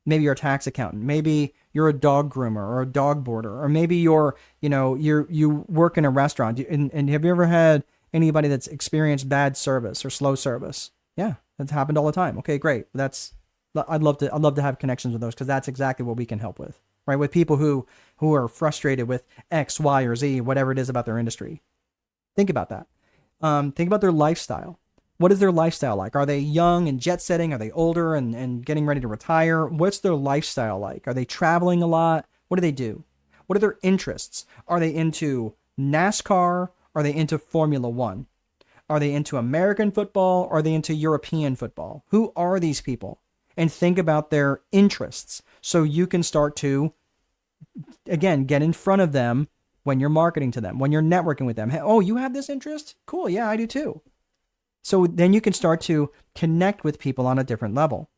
maybe your tax accountant, maybe you're a dog groomer or a dog boarder, or maybe you work in a restaurant, and have you ever had anybody that's experienced bad service or slow service? Yeah, that's happened all the time. Okay, great. I'd love to have connections with those, because that's exactly what we can help with, right? With people who are frustrated with X, Y, or Z, whatever it is about their industry. Think about that. Think about their lifestyle. What is their lifestyle like? Are they young and jet setting? Are they older and getting ready to retire? What's their lifestyle like? Are they traveling a lot? What do they do? What are their interests? Are they into NASCAR? Are they into Formula One? Are they into American football? Are they into European football? Who are these people? And think about their interests, so you can start to, again, get in front of them when you're marketing to them, when you're networking with them. Hey, oh, you have this interest? Cool. Yeah, I do too. So then you can start to connect with people on a different level.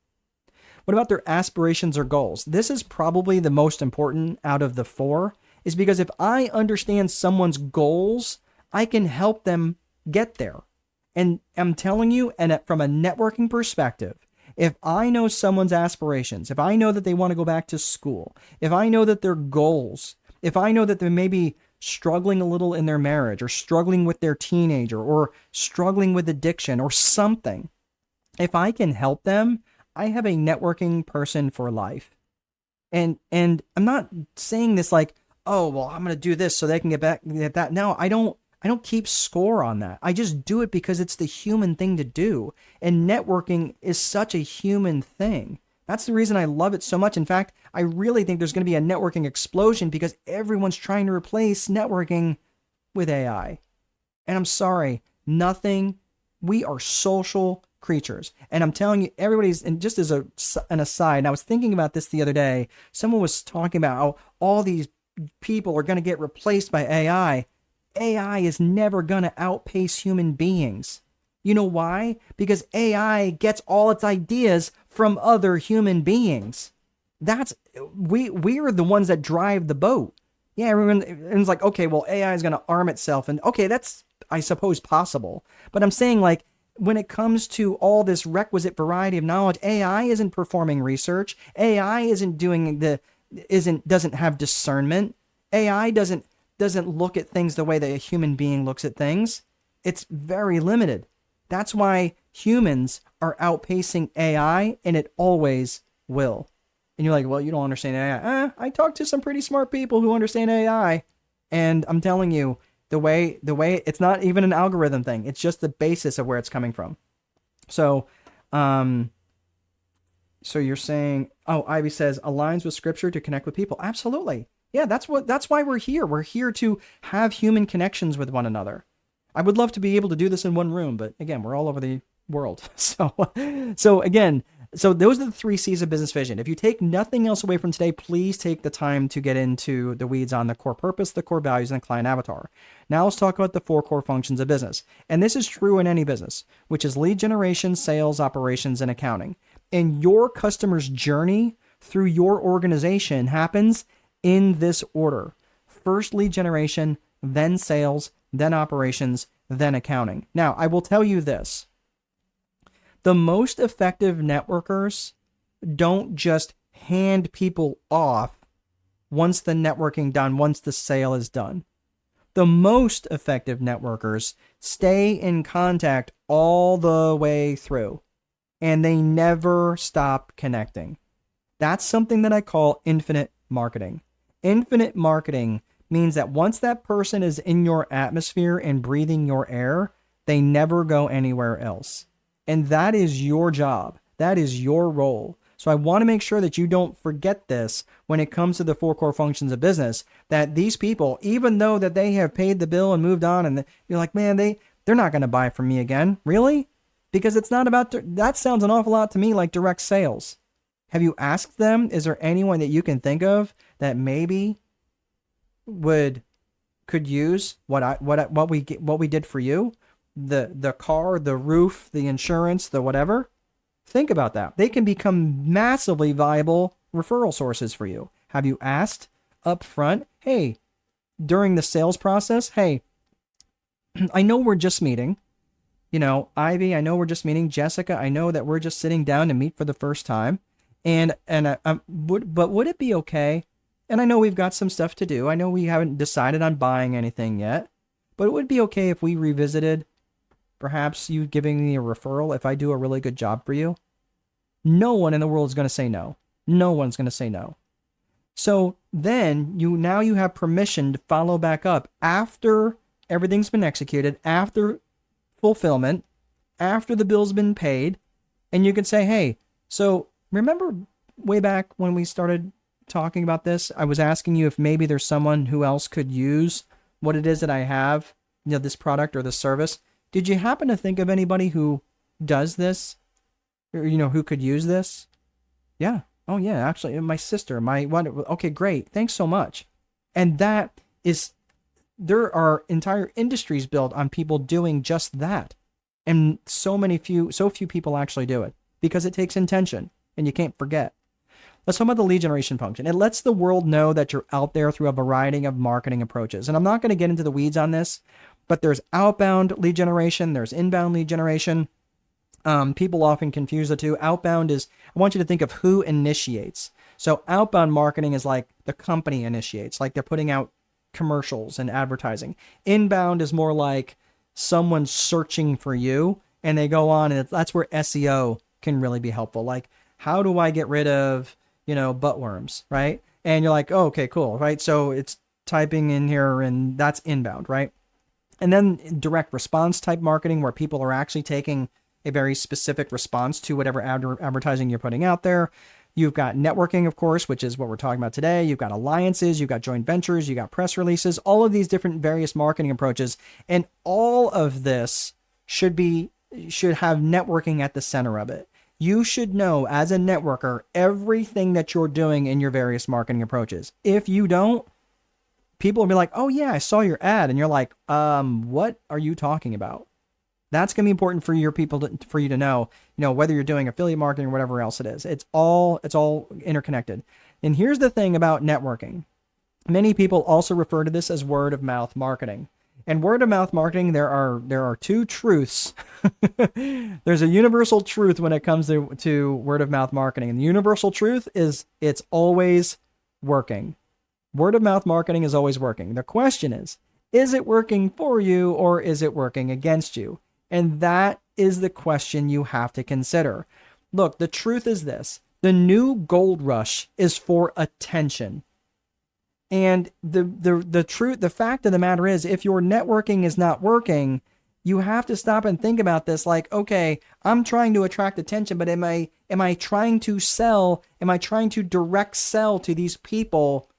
What about their aspirations or goals? This is probably the most important out of the four, is because if I understand someone's goals, I can help them get there. And I'm telling you, and from a networking perspective, if I know someone's aspirations, if I know that they want to go back to school, if I know that their goals, if I know that they may be struggling a little in their marriage, or struggling with their teenager, or struggling with addiction or something, if I can help them, I have a networking person for life. And I'm not saying this like, oh, well, I'm going to do this so they can get that. No, I don't keep score on that. I just do it because it's the human thing to do. And networking is such a human thing. That's the reason I love it so much. In fact, I really think there's going to be a networking explosion, because everyone's trying to replace networking with AI. And I'm sorry, we are social creatures. And I'm telling you, and just as an aside, I was thinking about this the other day. Someone was talking about how all these people are going to get replaced by AI. AI is never going to outpace human beings. You know why? Because AI gets all its ideas from other human beings. We're the ones that drive the boat. Yeah, everyone's like, okay, well, AI is going to arm itself. And okay, that's, I suppose, possible. But I'm saying, like, when it comes to all this requisite variety of knowledge, AI isn't performing research. AI doesn't have discernment. AI doesn't look at things the way that a human being looks at things. It's very limited. That's why Humans are outpacing AI, and it always will. And you're like, well, you don't understand AI. I talk to some pretty smart people who understand AI, and I'm telling you, the way it's not even an algorithm thing. It's just the basis of where it's coming from. So, so you're saying, oh, Ivy says aligns with scripture to connect with people. Absolutely. Yeah, that's why we're here. We're here to have human connections with one another. I would love to be able to do this in one room, but again, we're all over the world. So again, so those are the 3 C's of business vision. If you take nothing else away from today, please take the time to get into the weeds on the core purpose, the core values, and the client avatar. Now let's talk about the 4 core functions of business. And this is true in any business, which is lead generation, sales, operations, and accounting. And your customer's journey through your organization happens in this order. First lead generation, then sales, then operations, then accounting. Now, I will tell you this. The most effective networkers don't just hand people off once the networking done, once the sale is done. The most effective networkers stay in contact all the way through, and they never stop connecting. That's something that I call infinite marketing. Infinite marketing means that once that person is in your atmosphere and breathing your air, they never go anywhere else. And that is your job. That is your role. So I want to make sure that you don't forget this when it comes to the 4 core functions of business, that these people, even though that they have paid the bill and moved on, and you're like, man, they're not going to buy from me again. Really? Because it's not about, that sounds an awful lot to me like direct sales. Have you asked them, is there anyone that you can think of that maybe could use what we did for you? The car, the roof, the insurance, the whatever. Think about that. They can become massively valuable referral sources for you. Have you asked up front, hey, during the sales process, hey, I know we're just meeting. Ivy, I know we're just meeting. Jessica, I know that we're just sitting down to meet for the first time. But would it be okay? And I know we've got some stuff to do. I know we haven't decided on buying anything yet, but it would be okay if we revisited perhaps you giving me a referral if I do a really good job for you. No one in the world is going to say no. No one's going to say no. So then you have permission to follow back up after everything's been executed, after fulfillment, after the bill's been paid, and you can say, hey, so remember way back when we started talking about this, I was asking you if maybe there's someone who else could use what it is that I have, this product or this service. Did you happen to think of anybody who does this, or, who could use this? Yeah. Oh yeah, actually my sister, okay, great. Thanks so much. And there are entire industries built on people doing just that. And so few people actually do it because it takes intention and you can't forget. Let's talk about the lead generation function. It lets the world know that you're out there through a variety of marketing approaches. And I'm not going to get into the weeds on this, but there's outbound lead generation. There's inbound lead generation. People often confuse the two. Outbound is, I want you to think of who initiates. So outbound marketing is like the company initiates, like they're putting out commercials and advertising. Inbound is more like someone searching for you, and they go on, and that's where SEO can really be helpful. Like, how do I get rid of, butt worms, right? And you're like, oh, okay, cool, right? So it's typing in here, and that's inbound, right? And then direct response type marketing, where people are actually taking a very specific response to whatever advertising you're putting out there. You've got networking, of course, which is what we're talking about today. You've got alliances, you've got joint ventures, you've got press releases, all of these different various marketing approaches. And all of this should have networking at the center of it. You should know as a networker everything that you're doing in your various marketing approaches. If you don't, people will be like, oh yeah, I saw your ad. And you're like, what are you talking about? That's going to be important for your people for you to know, whether you're doing affiliate marketing or whatever else it is. It's all interconnected. And here's the thing about networking. Many people also refer to this as word of mouth marketing. And word of mouth marketing, there are two truths. There's a universal truth when it comes to word of mouth marketing. And the universal truth is it's always working. Word of mouth marketing is always working. The question is it working for you or is it working against you? And that is the question you have to consider. Look, the truth is this. The new gold rush is for attention. And the fact of the matter is, if your networking is not working, you have to stop and think about this. Like, okay, I'm trying to attract attention, but am I trying to sell? Am I trying to direct sell to these people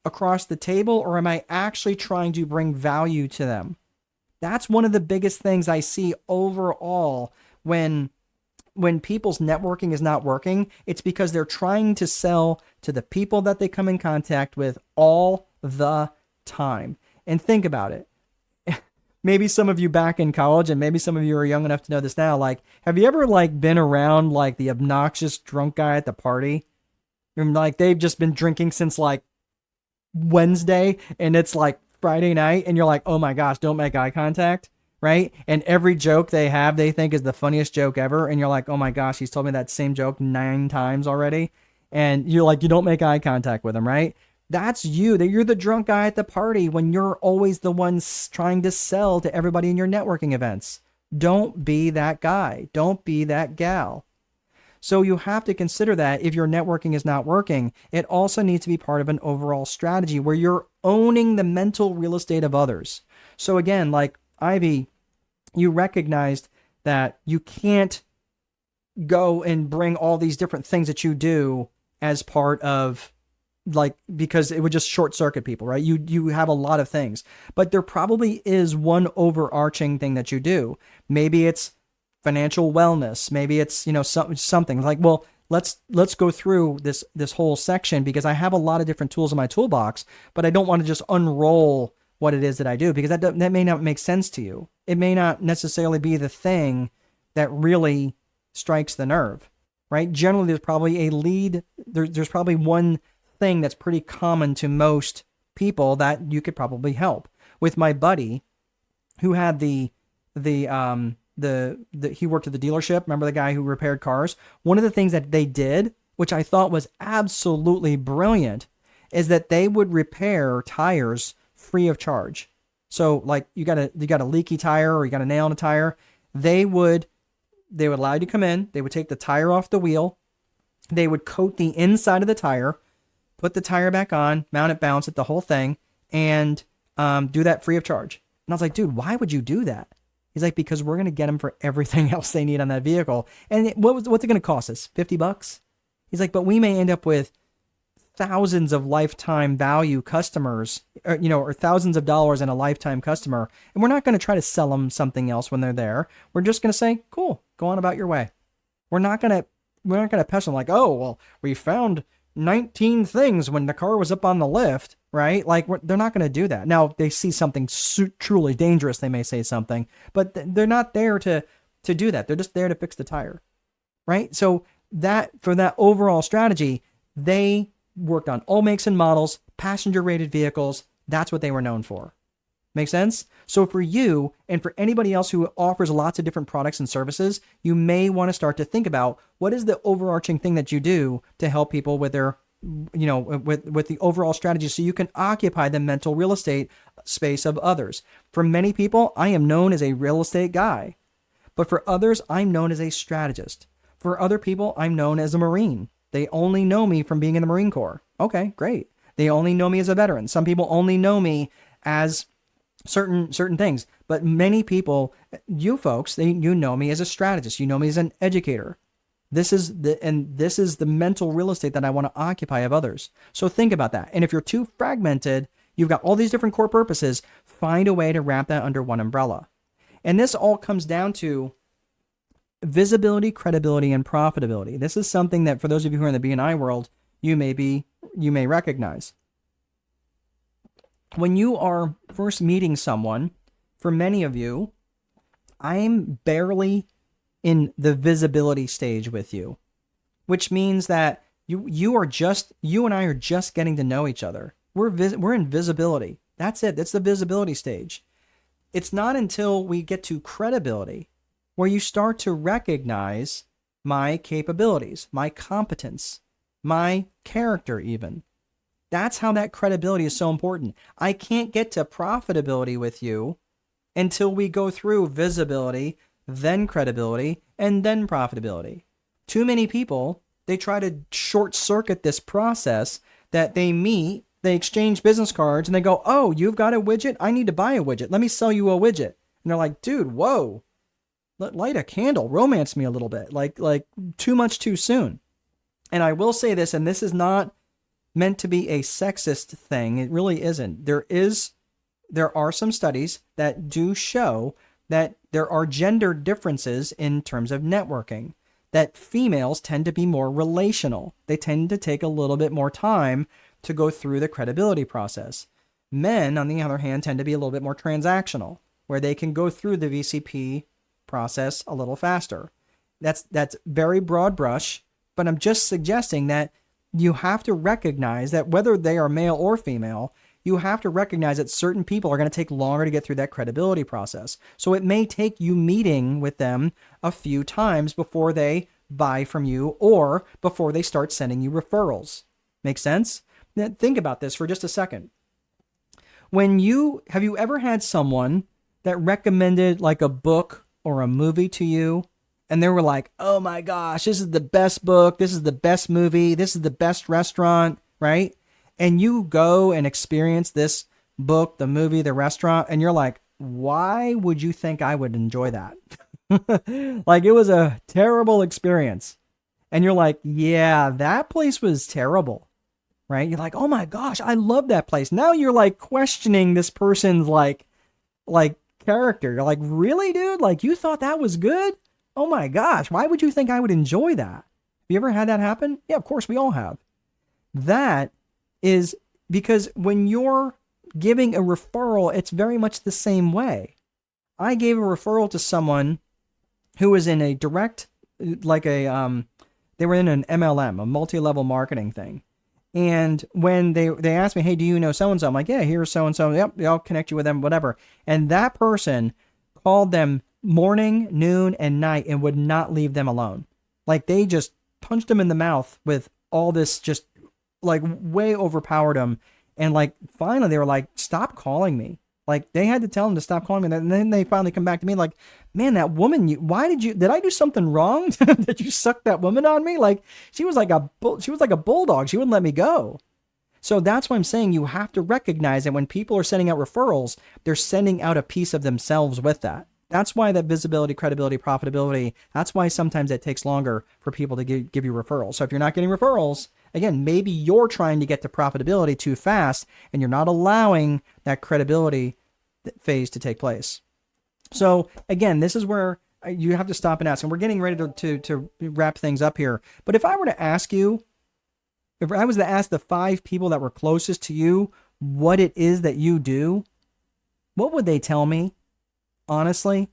across the table, or am I actually trying to bring value to them? That's one of the biggest things I see overall when people's networking is not working. It's because they're trying to sell to the people that they come in contact with all the time. And think about it. Maybe some of you back in college, and maybe some of you are young enough to know this now. Like, have you ever like been around like the obnoxious drunk guy at the party? And like they've just been drinking since like Wednesday, and it's like Friday night, and you're like, oh my gosh, don't make eye contact, right? And every joke they have, they think is the funniest joke ever, and you're like, oh my gosh, he's told me that same joke 9 times already, and you're like, you don't make eye contact with him, right? That's you. That you're the drunk guy at the party when you're always the one trying to sell to everybody in your networking events. Don't be that guy. Don't be that gal. So you have to consider that if your networking is not working, it also needs to be part of an overall strategy where you're owning the mental real estate of others. So again, like Ivy, you recognized that you can't go and bring all these different things that you do as part of, like, because it would just short circuit people, right? You have a lot of things, but there probably is one overarching thing that you do. Maybe it's financial wellness. Maybe it's, something like, well, let's go through this whole section, because I have a lot of different tools in my toolbox, but I don't want to just unroll what it is that I do, because that may not make sense to you. It may not necessarily be the thing that really strikes the nerve, right? Generally, there's probably a lead. There's probably one thing that's pretty common to most people that you could probably help. With my buddy who had he worked at the dealership. Remember the guy who repaired cars? One of the things that they did, which I thought was absolutely brilliant, is that they would repair tires free of charge. So like you got a leaky tire, or you got a nail in a tire, they would allow you to come in, they would take the tire off the wheel, they would coat the inside of the tire, put the tire back on, mount it, balance it, the whole thing, and do that free of charge. And I was like, dude, why would you do that? He's like, because we're going to get them for everything else they need on that vehicle. And what's it going to cost us? $50? He's like, but we may end up with thousands of lifetime value customers, or thousands of dollars in a lifetime customer. And we're not going to try to sell them something else when they're there. We're just going to say, cool, go on about your way. We're not going to pester them like, oh, well, we found 19 things when the car was up on the lift, right? Like, they're not going to do that. Now, if they see something truly dangerous, they may say something, but they're not there to do that. They're just there to fix the tire, right? So for that overall strategy, they worked on all makes and models, passenger rated vehicles. That's what they were known for. Make sense? So for you and for anybody else who offers lots of different products and services, you may want to start to think about what is the overarching thing that you do to help people with their, with the overall strategy, so you can occupy the mental real estate space of others. For many people, I am known as a real estate guy, but for others, I'm known as a strategist. For other people, I'm known as a Marine. They only know me from being in the Marine Corps. Okay, great. They only know me as a veteran. Some people only know me as certain things, but many people, you folks, you know me as a strategist. You know me as an educator. This is the mental real estate that I want to occupy of others. So think about that. And if you're too fragmented, you've got all these different core purposes, find a way to wrap that under one umbrella. And this all comes down to visibility, credibility, and profitability. This is something that for those of you who are in the BNI world, you may recognize. When you are first meeting someone, for many of you, I'm barely in the visibility stage with you, which means that you and I are just getting to know each other. We're in visibility. That's it. That's the visibility stage. It's not until we get to credibility where you start to recognize my capabilities, my competence, my character even. That's how that credibility is so important. I can't get to profitability with you until we go through visibility, then credibility, and then profitability. Too many people, they try to short circuit this process that they meet, they exchange business cards, and they go, oh, you've got a widget? I need to buy a widget. Let me sell you a widget. And they're like, dude, whoa, light a candle, romance me a little bit. Like too much too soon. And I will say this, and this is not meant to be a sexist thing. It really isn't. There are some studies that do show that there are gender differences in terms of networking, that females tend to be more relational. They tend to take a little bit more time to go through the credibility process. Men, on the other hand, tend to be a little bit more transactional, where they can go through the VCP process a little faster. That's very broad brush, but I'm just suggesting that you have to recognize that whether they are male or female, you have to recognize that certain people are going to take longer to get through that credibility process. So it may take you meeting with them a few times before they buy from you or before they start sending you referrals. Make sense? Now, think about this for just a second. Have you ever had someone that recommended like a book or a movie to you, and they were like, oh my gosh, this is the best book, this is the best movie, this is the best restaurant, right? And you go and experience this book, the movie, the restaurant, and you're like, why would you think I would enjoy that? Like, it was a terrible experience. And you're like, yeah, that place was terrible, right? You're like, oh my gosh, I love that place. Now you're like questioning this person's like character. You're like, really, dude? Like, you thought that was good? Oh my gosh, why would you think I would enjoy that? Have you ever had that happen? Yeah, of course we all have. That is because when you're giving a referral, it's very much the same way. I gave a referral to someone who was in a direct, they were in an MLM, a multi-level marketing thing. And when they asked me, hey, do you know so-and-so? I'm like, yeah, here's so-and-so. Yep, I'll connect you with them, whatever. And that person called them morning, noon, and night and would not leave them alone. Like, they just punched them in the mouth with all this, just like way overpowered them. And like, finally they were like, stop calling me. Like, they had to tell them to stop calling me. And then they finally come back to me like, man, that woman, did I do something wrong? Did you suck that woman on me? Like, she was like a bulldog. She wouldn't let me go. So that's why I'm saying you have to recognize that when people are sending out referrals, they're sending out a piece of themselves with that. That's why that visibility, credibility, profitability, that's why sometimes it takes longer for people to give you referrals. So if you're not getting referrals, again, maybe you're trying to get to profitability too fast and you're not allowing that credibility phase to take place. So again, this is where you have to stop and ask. And we're getting ready to wrap things up here. But if I were to ask you, if I was to ask the 5 people that were closest to you what it is that you do, what would they tell me? Honestly.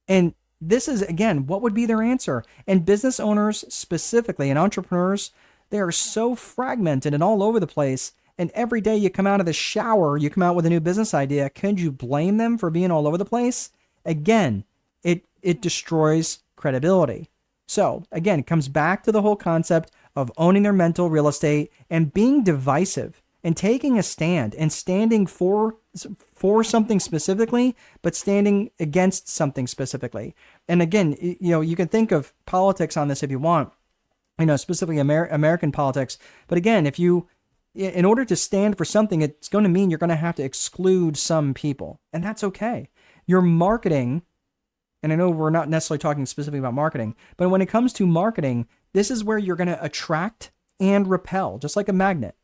And this is, again, what would be their answer? And business owners specifically and entrepreneurs, they are so fragmented and all over the place. And every day you come out of the shower, you come out with a new business idea. Could you blame them for being all over the place? Again, it destroys credibility. So again, it comes back to the whole concept of owning their mental real estate and being divisive and taking a stand and standing for something specifically, but standing against something specifically. And again, you can think of politics on this if you want, specifically American politics. But again, in order to stand for something, it's going to mean you're going to have to exclude some people, and that's okay. Your marketing, and I know we're not necessarily talking specifically about marketing, but when it comes to marketing, this is where you're going to attract and repel, just like a magnet.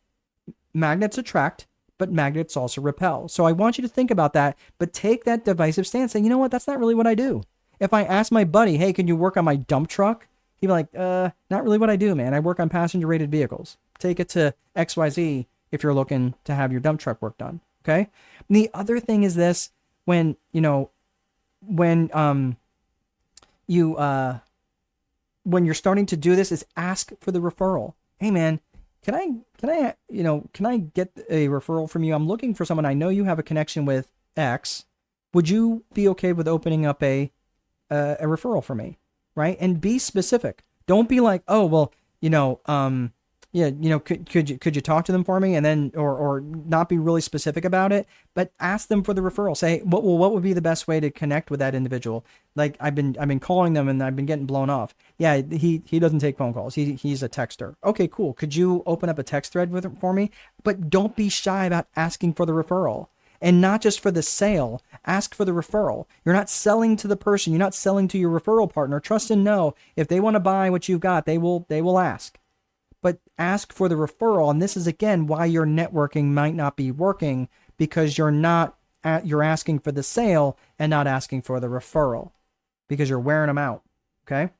Magnets attract, but magnets also repel. So I want you to think about that, but take that divisive stance. Say, you know what? That's not really what I do. If I ask my buddy, hey, can you work on my dump truck? He'd be like, not really what I do, man. I work on passenger rated vehicles. Take it to XYZ if you're looking to have your dump truck work done. Okay. And the other thing is this, when you're starting to do this, is ask for the referral. Hey man, can I get a referral from you? I'm looking for someone. I know you have a connection with X. Would you be okay with opening up a referral for me? Right. And be specific. Don't be like, oh, well, yeah, could you talk to them for me, and then or not be really specific about it, but ask them for the referral. Say, what would be the best way to connect with that individual? Like I've been calling them and I've been getting blown off. Yeah, he doesn't take phone calls. He's a texter. Okay, cool. Could you open up a text thread with him for me? But don't be shy about asking for the referral. And not just for the sale, ask for the referral. You're not selling to the person. You're not selling to your referral partner. Trust and know if they want to buy what you've got, they will ask. But ask for the referral. And this is again why your networking might not be working, because you're asking for the sale and not asking for the referral, because you're wearing them out. Okay.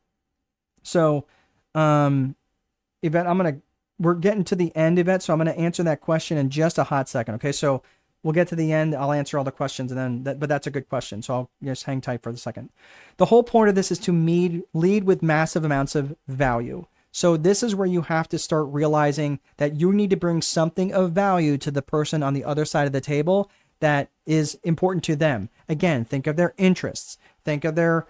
So, Yvette, we're getting to the end, Yvette. So I'm going to answer that question in just a hot second. Okay. So we'll get to the end. I'll answer all the questions and then, but that's a good question. So I'll just hang tight for the second. The whole point of this is to lead with massive amounts of value. So this is where you have to start realizing that you need to bring something of value to the person on the other side of the table that is important to them. Again, think of their interests, think of their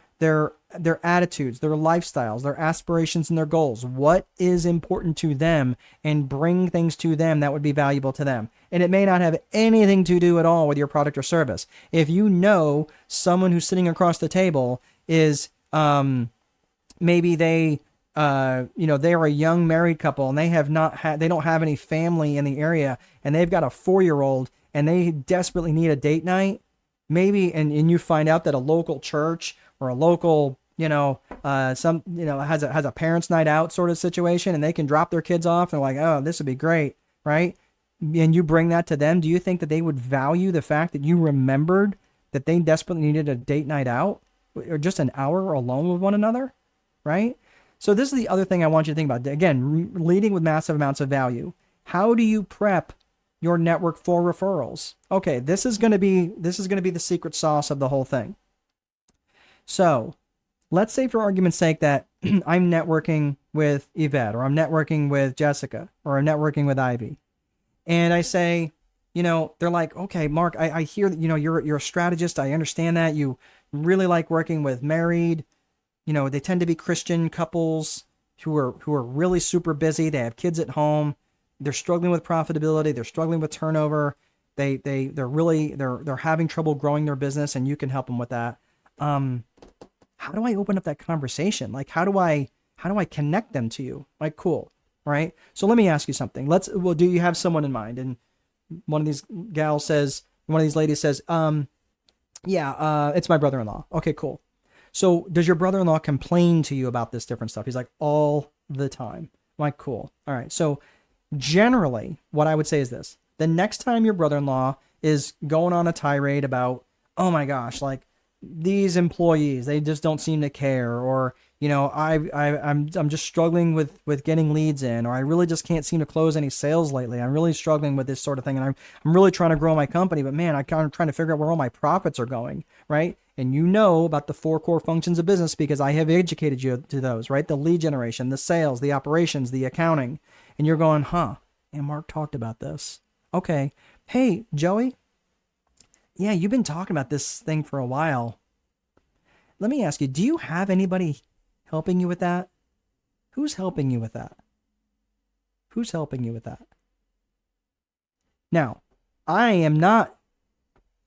attitudes, their lifestyles, their aspirations, and their goals. What is important to them, and bring things to them that would be valuable to them. And it may not have anything to do at all with your product or service. If you know someone who's sitting across the table is maybe they are a young married couple and they don't have any family in the area, and they've got a 4-year-old and they desperately need a date night, maybe, and you find out that a local church or a local, has a parents' night out sort of situation, and they can drop their kids off and like, oh, this would be great, right? And you bring that to them. Do you think that they would value the fact that you remembered that they desperately needed a date night out or just an hour alone with one another, right? So this is the other thing I want you to think about. Again, leading with massive amounts of value. How do you prep your network for referrals? Okay, this is going to be the secret sauce of the whole thing. So let's say, for argument's sake, that I'm networking with Yvette, or I'm networking with Jessica, or I'm networking with Ivy. And I say, they're like, okay, Mark, I hear that, you're a strategist. I understand that you really like working with married, they tend to be Christian couples who are really super busy. They have kids at home. They're struggling with profitability. They're struggling with turnover. They're having trouble growing their business, and you can help them with that. How do I open up that conversation? Like, how do I connect them to you? Like, cool. All right. So let me ask you something. Do you have someone in mind? And one of these ladies says, yeah, it's my brother-in-law. Okay, cool. So does your brother-in-law complain to you about this different stuff? He's like, all the time. I'm like, cool. All right. So generally what I would say is this: the next time your brother-in-law is going on a tirade about, oh my gosh, like these employees, they just don't seem to care, or, I'm just struggling with getting leads in, or I really just can't seem to close any sales lately. I'm really struggling with this sort of thing. And I'm really trying to grow my company, but man, I'm kind of trying to figure out where all my profits are going. Right. And about the 4 core functions of business because I have educated you to those, right? The lead generation, the sales, the operations, the accounting. And you're going, and Mark talked about this. Okay. Hey, Joey. Yeah, you've been talking about this thing for a while. Let me ask you, do you have anybody helping you with that? Who's helping you with that? Who's helping you with that? Now, I'm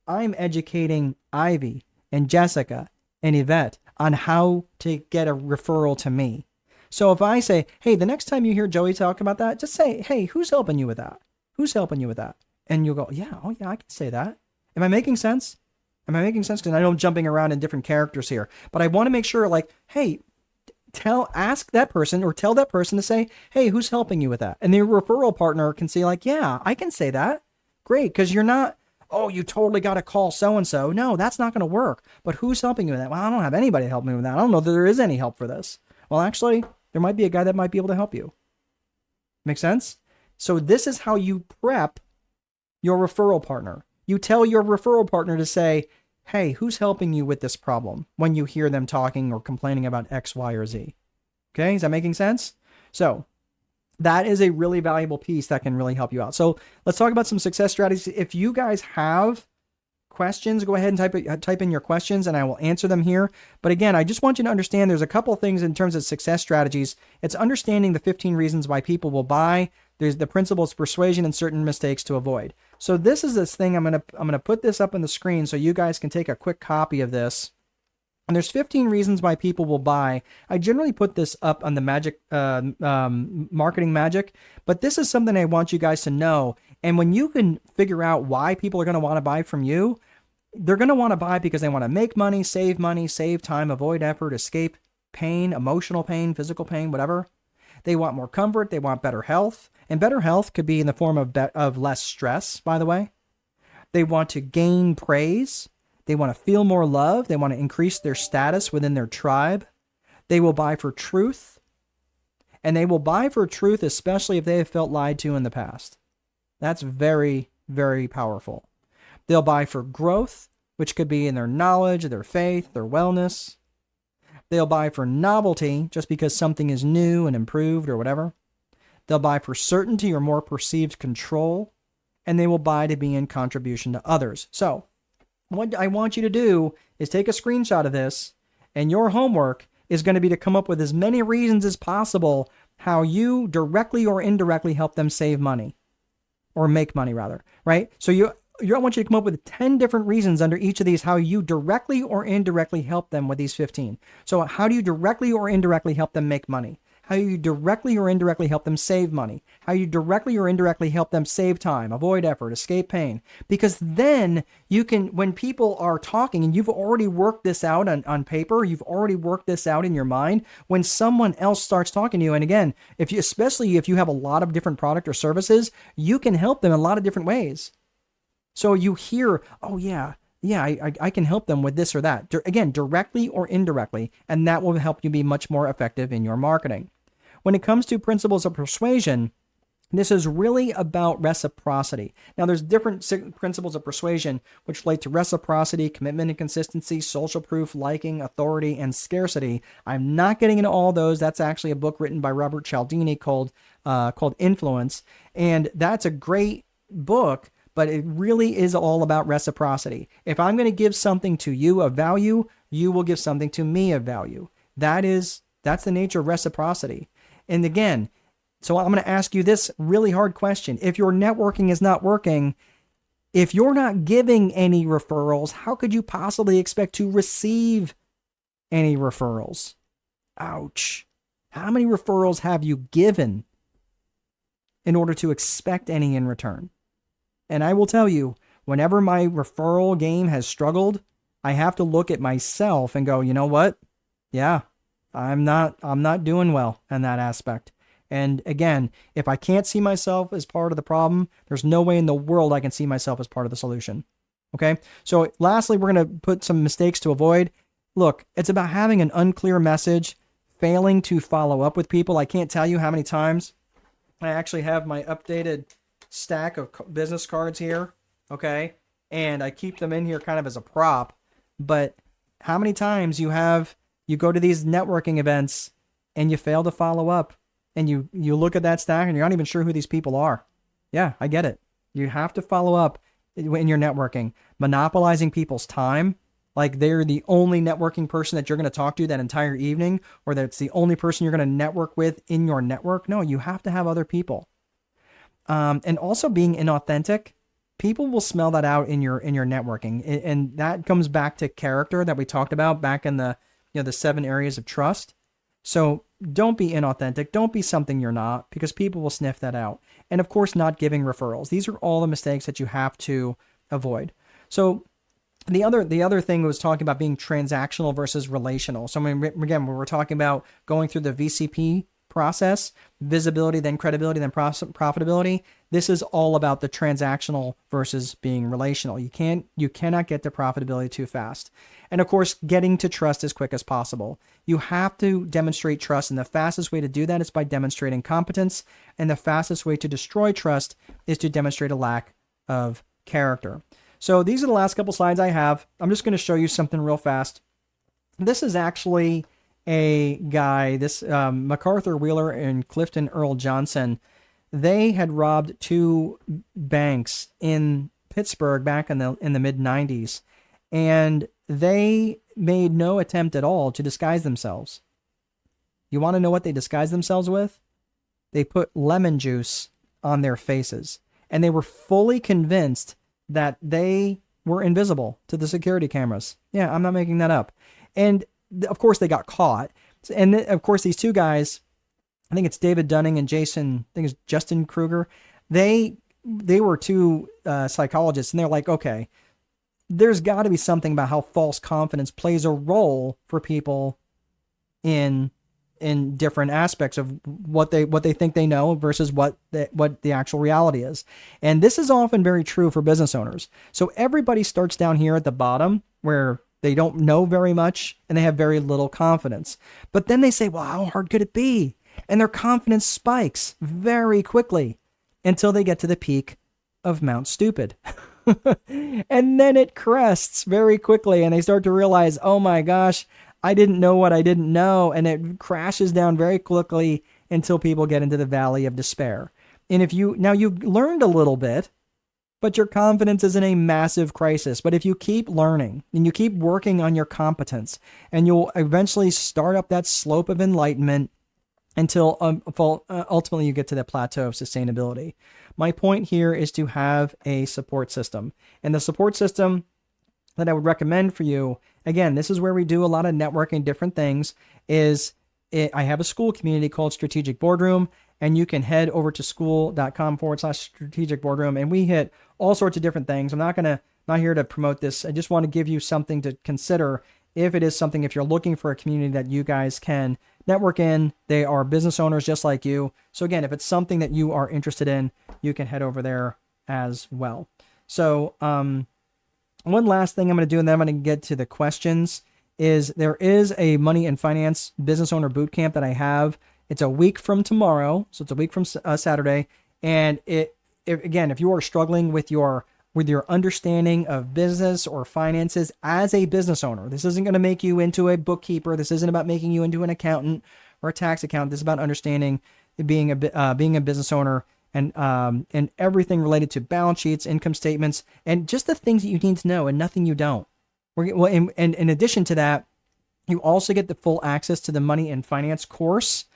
educating Ivy and Jessica and Yvette on how to get a referral to me. So if I say, hey, the next time you hear Joey talk about that, just say, hey, who's helping you with that? Who's helping you with that? And you'll go, yeah, I can say that. Am I making sense? Because I know I'm jumping around in different characters here, but I want to make sure, like, hey, ask that person or tell that person to say, hey, who's helping you with that? And the referral partner can say, like, yeah, I can say that. Great. Because you're not, oh, you totally got to call so-and-so. No, that's not going to work. But who's helping you with that? Well, I don't have anybody helping me with that. I don't know that there is any help for this. Well, actually, there might be a guy that might be able to help you. Make sense? So this is how you prep your referral partner. You tell your referral partner to say, hey, who's helping you with this problem when you hear them talking or complaining about X, Y, or Z? Okay, is that making sense? So that is a really valuable piece that can really help you out. So let's talk about some success strategies. If you guys have questions, go ahead and type in your questions and I will answer them here. But again, I just want you to understand there's a couple of things in terms of success strategies. It's understanding the 15 reasons why people will buy. There's the principles of persuasion and certain mistakes to avoid. So this is this thing. I'm gonna put this up on the screen so you guys can take a quick copy of this. And there's 15 reasons why people will buy. I generally put this up on the Magic Marketing Magic, but this is something I want you guys to know. And when you can figure out why people are going to want to buy from you, they're going to want to buy because they want to make money, save time, avoid effort, escape pain, emotional pain, physical pain, whatever. They want more comfort. They want better health. And better health could be in the form of less stress, by the way. They want to gain praise. They want to feel more love. They want to increase their status within their tribe. They will buy for truth. And they will buy for truth, especially if they have felt lied to in the past. That's very, very powerful. They'll buy for growth, which could be in their knowledge, their faith, their wellness. They'll buy for novelty, just because something is new and improved or whatever. They'll buy for certainty or more perceived control. And they will buy to be in contribution to others. So, what I want you to do is take a screenshot of this, and your homework is going to be to come up with as many reasons as possible how you directly or indirectly help them save money, or make money rather, right? So I want you to come up with 10 different reasons under each of these how you directly or indirectly help them with these 15. So how do you directly or indirectly help them make money? How you directly or indirectly help them save money, how you directly or indirectly help them save time, avoid effort, escape pain. Because then you can, when people are talking and you've already worked this out on paper, you've already worked this out in your mind, when someone else starts talking to you, and again, especially if you have a lot of different product or services, you can help them in a lot of different ways. So you hear, oh yeah, I can help them with this or that. Again, directly or indirectly, and that will help you be much more effective in your marketing. When it comes to principles of persuasion, this is really about reciprocity. Now, there's different principles of persuasion which relate to reciprocity, commitment and consistency, social proof, liking, authority, and scarcity. I'm not getting into all those. That's actually a book written by Robert Cialdini called Influence, and that's a great book. But it really is all about reciprocity. If I'm going to give something to you of value, you will give something to me of value. That's the nature of reciprocity. And again, so I'm going to ask you this really hard question. If your networking is not working, if you're not giving any referrals, how could you possibly expect to receive any referrals? Ouch. How many referrals have you given in order to expect any in return? And I will tell you, whenever my referral game has struggled, I have to look at myself and go, you know what? Yeah, I'm not doing well in that aspect. And again, if I can't see myself as part of the problem, there's no way in the world I can see myself as part of the solution. Okay? So lastly, we're going to put some mistakes to avoid. Look, it's about having an unclear message, failing to follow up with people. I can't tell you how many times I actually have my updated stack of business cards here, okay? And I keep them in here kind of as a prop. But how many times you go to these networking events and you fail to follow up, and you look at that stack and you're not even sure who these people are. Yeah, I get it. You have to follow up in your networking. Monopolizing people's time, like they're the only networking person that you're going to talk to that entire evening, or that's the only person you're going to network with in your network. No, you have to have other people. And also being inauthentic, people will smell that out in your networking, and that comes back to character that we talked about back in the 7 areas of trust. So don't be inauthentic, don't be something you're not, because people will sniff that out. And of course, not giving referrals. These are all the mistakes that you have to avoid. So the other thing was talking about being transactional versus relational. So again, when we're talking about going through the VCP process, visibility, then credibility, then profitability, this is all about the transactional versus being relational. You cannot get to profitability too fast. And of course, getting to trust as quick as possible. You have to demonstrate trust, and the fastest way to do that is by demonstrating competence, and the fastest way to destroy trust is to demonstrate a lack of character. So these are the last couple slides I have. I'm just going to show you something real fast. This is actually a guy, this MacArthur Wheeler and Clifton Earl Johnson. They had robbed 2 banks in Pittsburgh back in the mid 90s, and they made no attempt at all to disguise themselves. You want to know what they disguised themselves with? They put lemon juice on their faces, and they were fully convinced that they were invisible to the security cameras. Yeah, I'm not making that up. And of course they got caught. And of course these two guys, I think it's David Dunning and Jason, I think it's Justin Kruger. They were two psychologists, and they're like, okay, there's got to be something about how false confidence plays a role for people in different aspects of what they think they know versus what the actual reality is. And this is often very true for business owners. So everybody starts down here at the bottom where they don't know very much and they have very little confidence. But then they say, well, how hard could it be? And their confidence spikes very quickly until they get to the peak of Mount Stupid. And then it crests very quickly and they start to realize, oh my gosh, I didn't know what I didn't know. And it crashes down very quickly until people get into the valley of despair. And if you learned a little bit, but your confidence is in a massive crisis. But if you keep learning and you keep working on your competence, and you'll eventually start up that slope of enlightenment until ultimately you get to the plateau of sustainability. My point here is to have a support system. And the support system that I would recommend for you, again, this is where we do a lot of networking, different things, I have a school community called Strategic Boardroom, and you can head over to school.com/strategic boardroom, and we hit all sorts of different things. I'm not here to promote this. I just want to give you something to consider if it is something, if you're looking for a community that you guys can network in. They are business owners just like you. So again, if it's something that you are interested in, you can head over there as well. So one last thing I'm going to do, and then I'm going to get to the questions, is there is a money and finance business owner bootcamp that I have. It's a week from tomorrow. So it's a week from Saturday. And if you are struggling with your understanding of business or finances as a business owner, this isn't going to make you into a bookkeeper. This isn't about making you into an accountant or a tax accountant. This is about understanding being a business owner and everything related to balance sheets, income statements, and just the things that you need to know and nothing you don't. And in addition to that, you also get the full access to the money and finance course,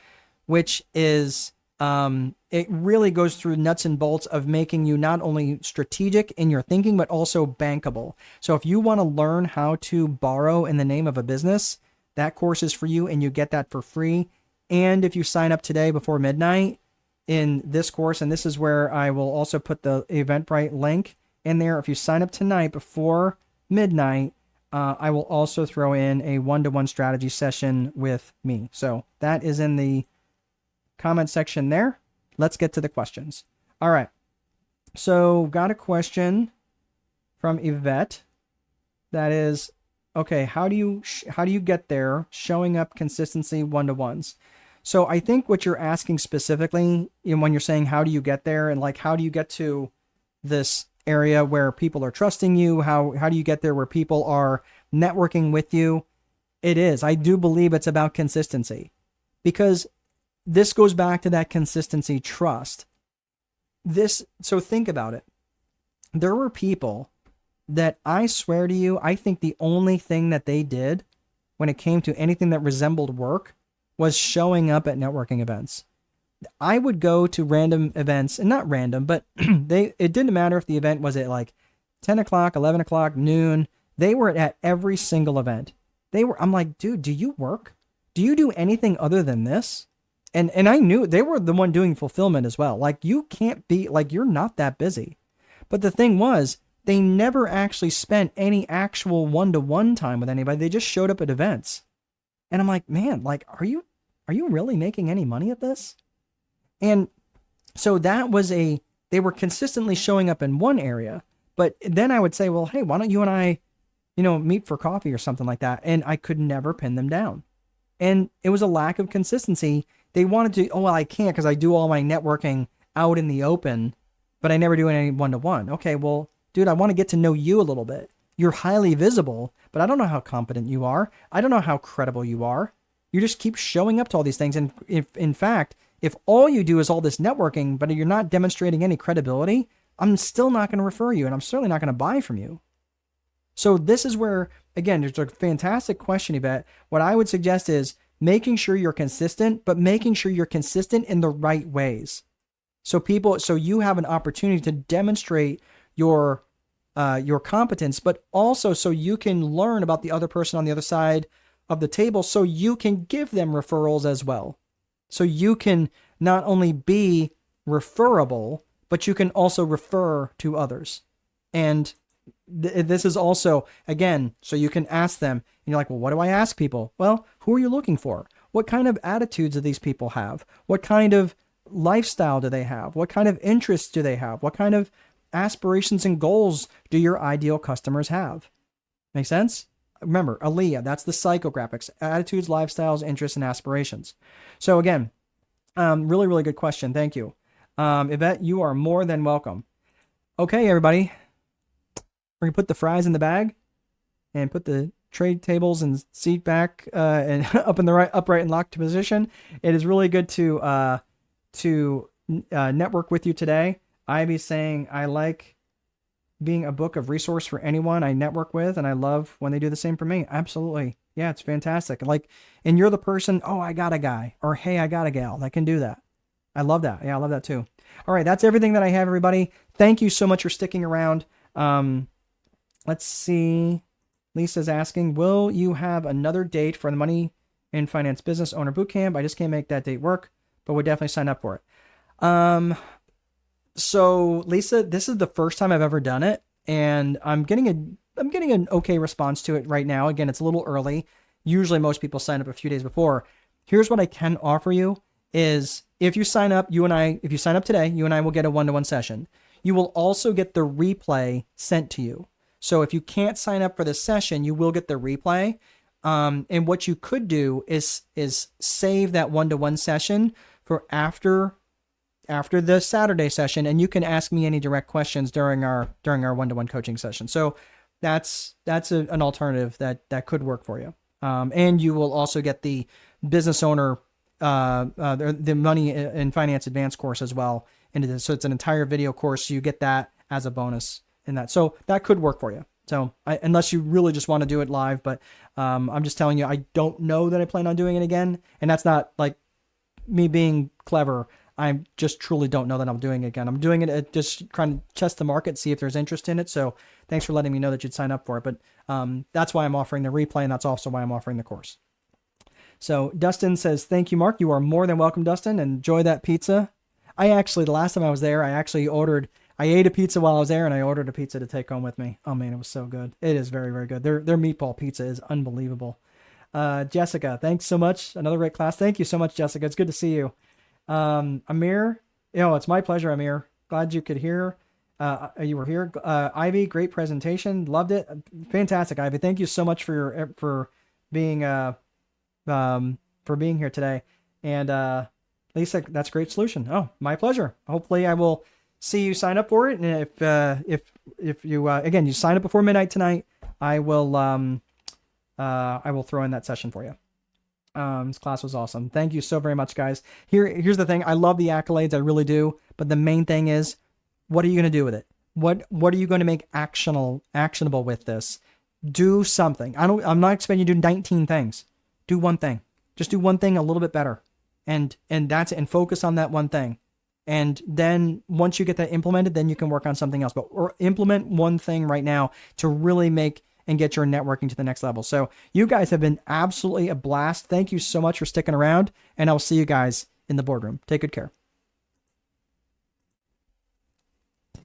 which is it really goes through nuts and bolts of making you not only strategic in your thinking, but also bankable. So if you want to learn how to borrow in the name of a business, that course is for you, and you get that for free. And if you sign up today before midnight in this course, and this is where I will also put the Eventbrite link in there. If you sign up tonight before midnight, I will also throw in a one-to-one strategy session with me. So that is in the comment section there. Let's get to the questions. All right. So got a question from Yvette that is, okay, how do you get there showing up consistency one-to-ones? So I think what you're asking specifically, when you're saying how do you get there, and like how do you get to this area where people are trusting you, how do you get there where people are networking with you? I do believe it's about consistency, because this goes back to that consistency trust. So think about it. There were people that I swear to you, I think the only thing that they did when it came to anything that resembled work was showing up at networking events. I would go to random events, and not random, but it didn't matter if the event was at like 10 o'clock, 11 o'clock, noon. They were at every single event. I'm like, dude, do you work? Do you do anything other than this? And I knew they were the one doing fulfillment as well. Like, you can't be, like, you're not that busy. But the thing was, they never actually spent any actual one-to-one time with anybody. They just showed up at events. And I'm like, man, like, are you really making any money at this? And so that was they were consistently showing up in one area. But then I would say, well, hey, why don't you and I, meet for coffee or something like that? And I could never pin them down. And it was a lack of consistency. They wanted to, oh, well, I can't because I do all my networking out in the open, but I never do any one-to-one. Okay, well, dude, I want to get to know you a little bit. You're highly visible, but I don't know how competent you are. I don't know how credible you are. You just keep showing up to all these things. And if, in fact, if all you do is all this networking, but you're not demonstrating any credibility, I'm still not going to refer you, and I'm certainly not going to buy from you. So this is where, again, there's a fantastic question, Yvette. What I would suggest is making sure you're consistent, but making sure you're consistent in the right ways. So you have an opportunity to demonstrate your competence, but also so you can learn about the other person on the other side of the table, so you can give them referrals as well. So you can not only be referable, but you can also refer to others. And this is also, again, so you can ask them, and you're like, well, what do I ask people? Well, who are you looking for? What kind of attitudes do these people have? What kind of lifestyle do they have? What kind of interests do they have? What kind of aspirations and goals do your ideal customers have? Make sense? Remember, ALIA, that's the psychographics: attitudes, lifestyles, interests, and aspirations. So again, really, really good question. Thank you. Yvette, you are more than welcome. Okay, everybody. We're going to put the fries in the bag and put the tray tables and seat back and up in the upright and locked position. It is really good to network with you today. Ivy saying, I like being a book of resource for anyone I network with, and I love when they do the same for me. Absolutely. Yeah, it's fantastic. And you're the person, oh, I got a guy, or hey, I got a gal that can do that. I love that. Yeah, I love that too. All right, that's everything that I have, everybody. Thank you so much for sticking around. Let's see. Lisa's asking, will you have another date for the Money and Finance Business Owner Bootcamp? I just can't make that date work, but we'll definitely sign up for it. So Lisa, this is the first time I've ever done it, and I'm getting an okay response to it right now. Again, it's a little early. Usually most people sign up a few days before. Here's what I can offer you is if you sign up, if you sign up today, you and I will get a one-to-one session. You will also get the replay sent to you. So if you can't sign up for the session, you will get the replay. And what you could do is save that one-to-one session for after the Saturday session, and you can ask me any direct questions during our one-to-one coaching session. So that's an alternative that could work for you. And you will also get the business owner, the Money and Finance Advanced course as well into this. So it's an entire video course. You get that as a bonus in that. So that could work for you. So unless you really just want to do it live, but I'm just telling you, I don't know that I plan on doing it again. And that's not like me being clever. I just truly don't know that I'm doing it again. I'm doing it just trying to test the market, see if there's interest in it. So thanks for letting me know that you'd sign up for it. But that's why I'm offering the replay, and that's also why I'm offering the course. So Dustin says, thank you, Mark. You are more than welcome, Dustin. Enjoy that pizza. The last time I was there, I ate a pizza while I was there, and I ordered a pizza to take home with me. Oh man, it was so good. It is very, very good. Their meatball pizza is unbelievable. Jessica, thanks so much. Another great class. Thank you so much, Jessica. It's good to see you. Amir, it's my pleasure, Amir. Glad you could hear. You were here. Ivy, great presentation. Loved it. Fantastic, Ivy. Thank you so much for being here today. And Lisa, that's a great solution. Oh, my pleasure. Hopefully I will see you sign up for it. And if you again, you sign up before midnight tonight, I will throw in that session for you. This class was awesome. Thank you so very much, guys. Here's the thing. I love the accolades. I really do. But the main thing is, what are you going to do with it? What are you going to make actionable with this? Do something. I'm not expecting you to do 19 things. Do one thing. Just do one thing a little bit better. And focus on that one thing. And then once you get that implemented, then you can work on something else. Or implement one thing right now to really make and get your networking to the next level. So you guys have been absolutely a blast. Thank you so much for sticking around, and I'll see you guys in the boardroom. Take good care.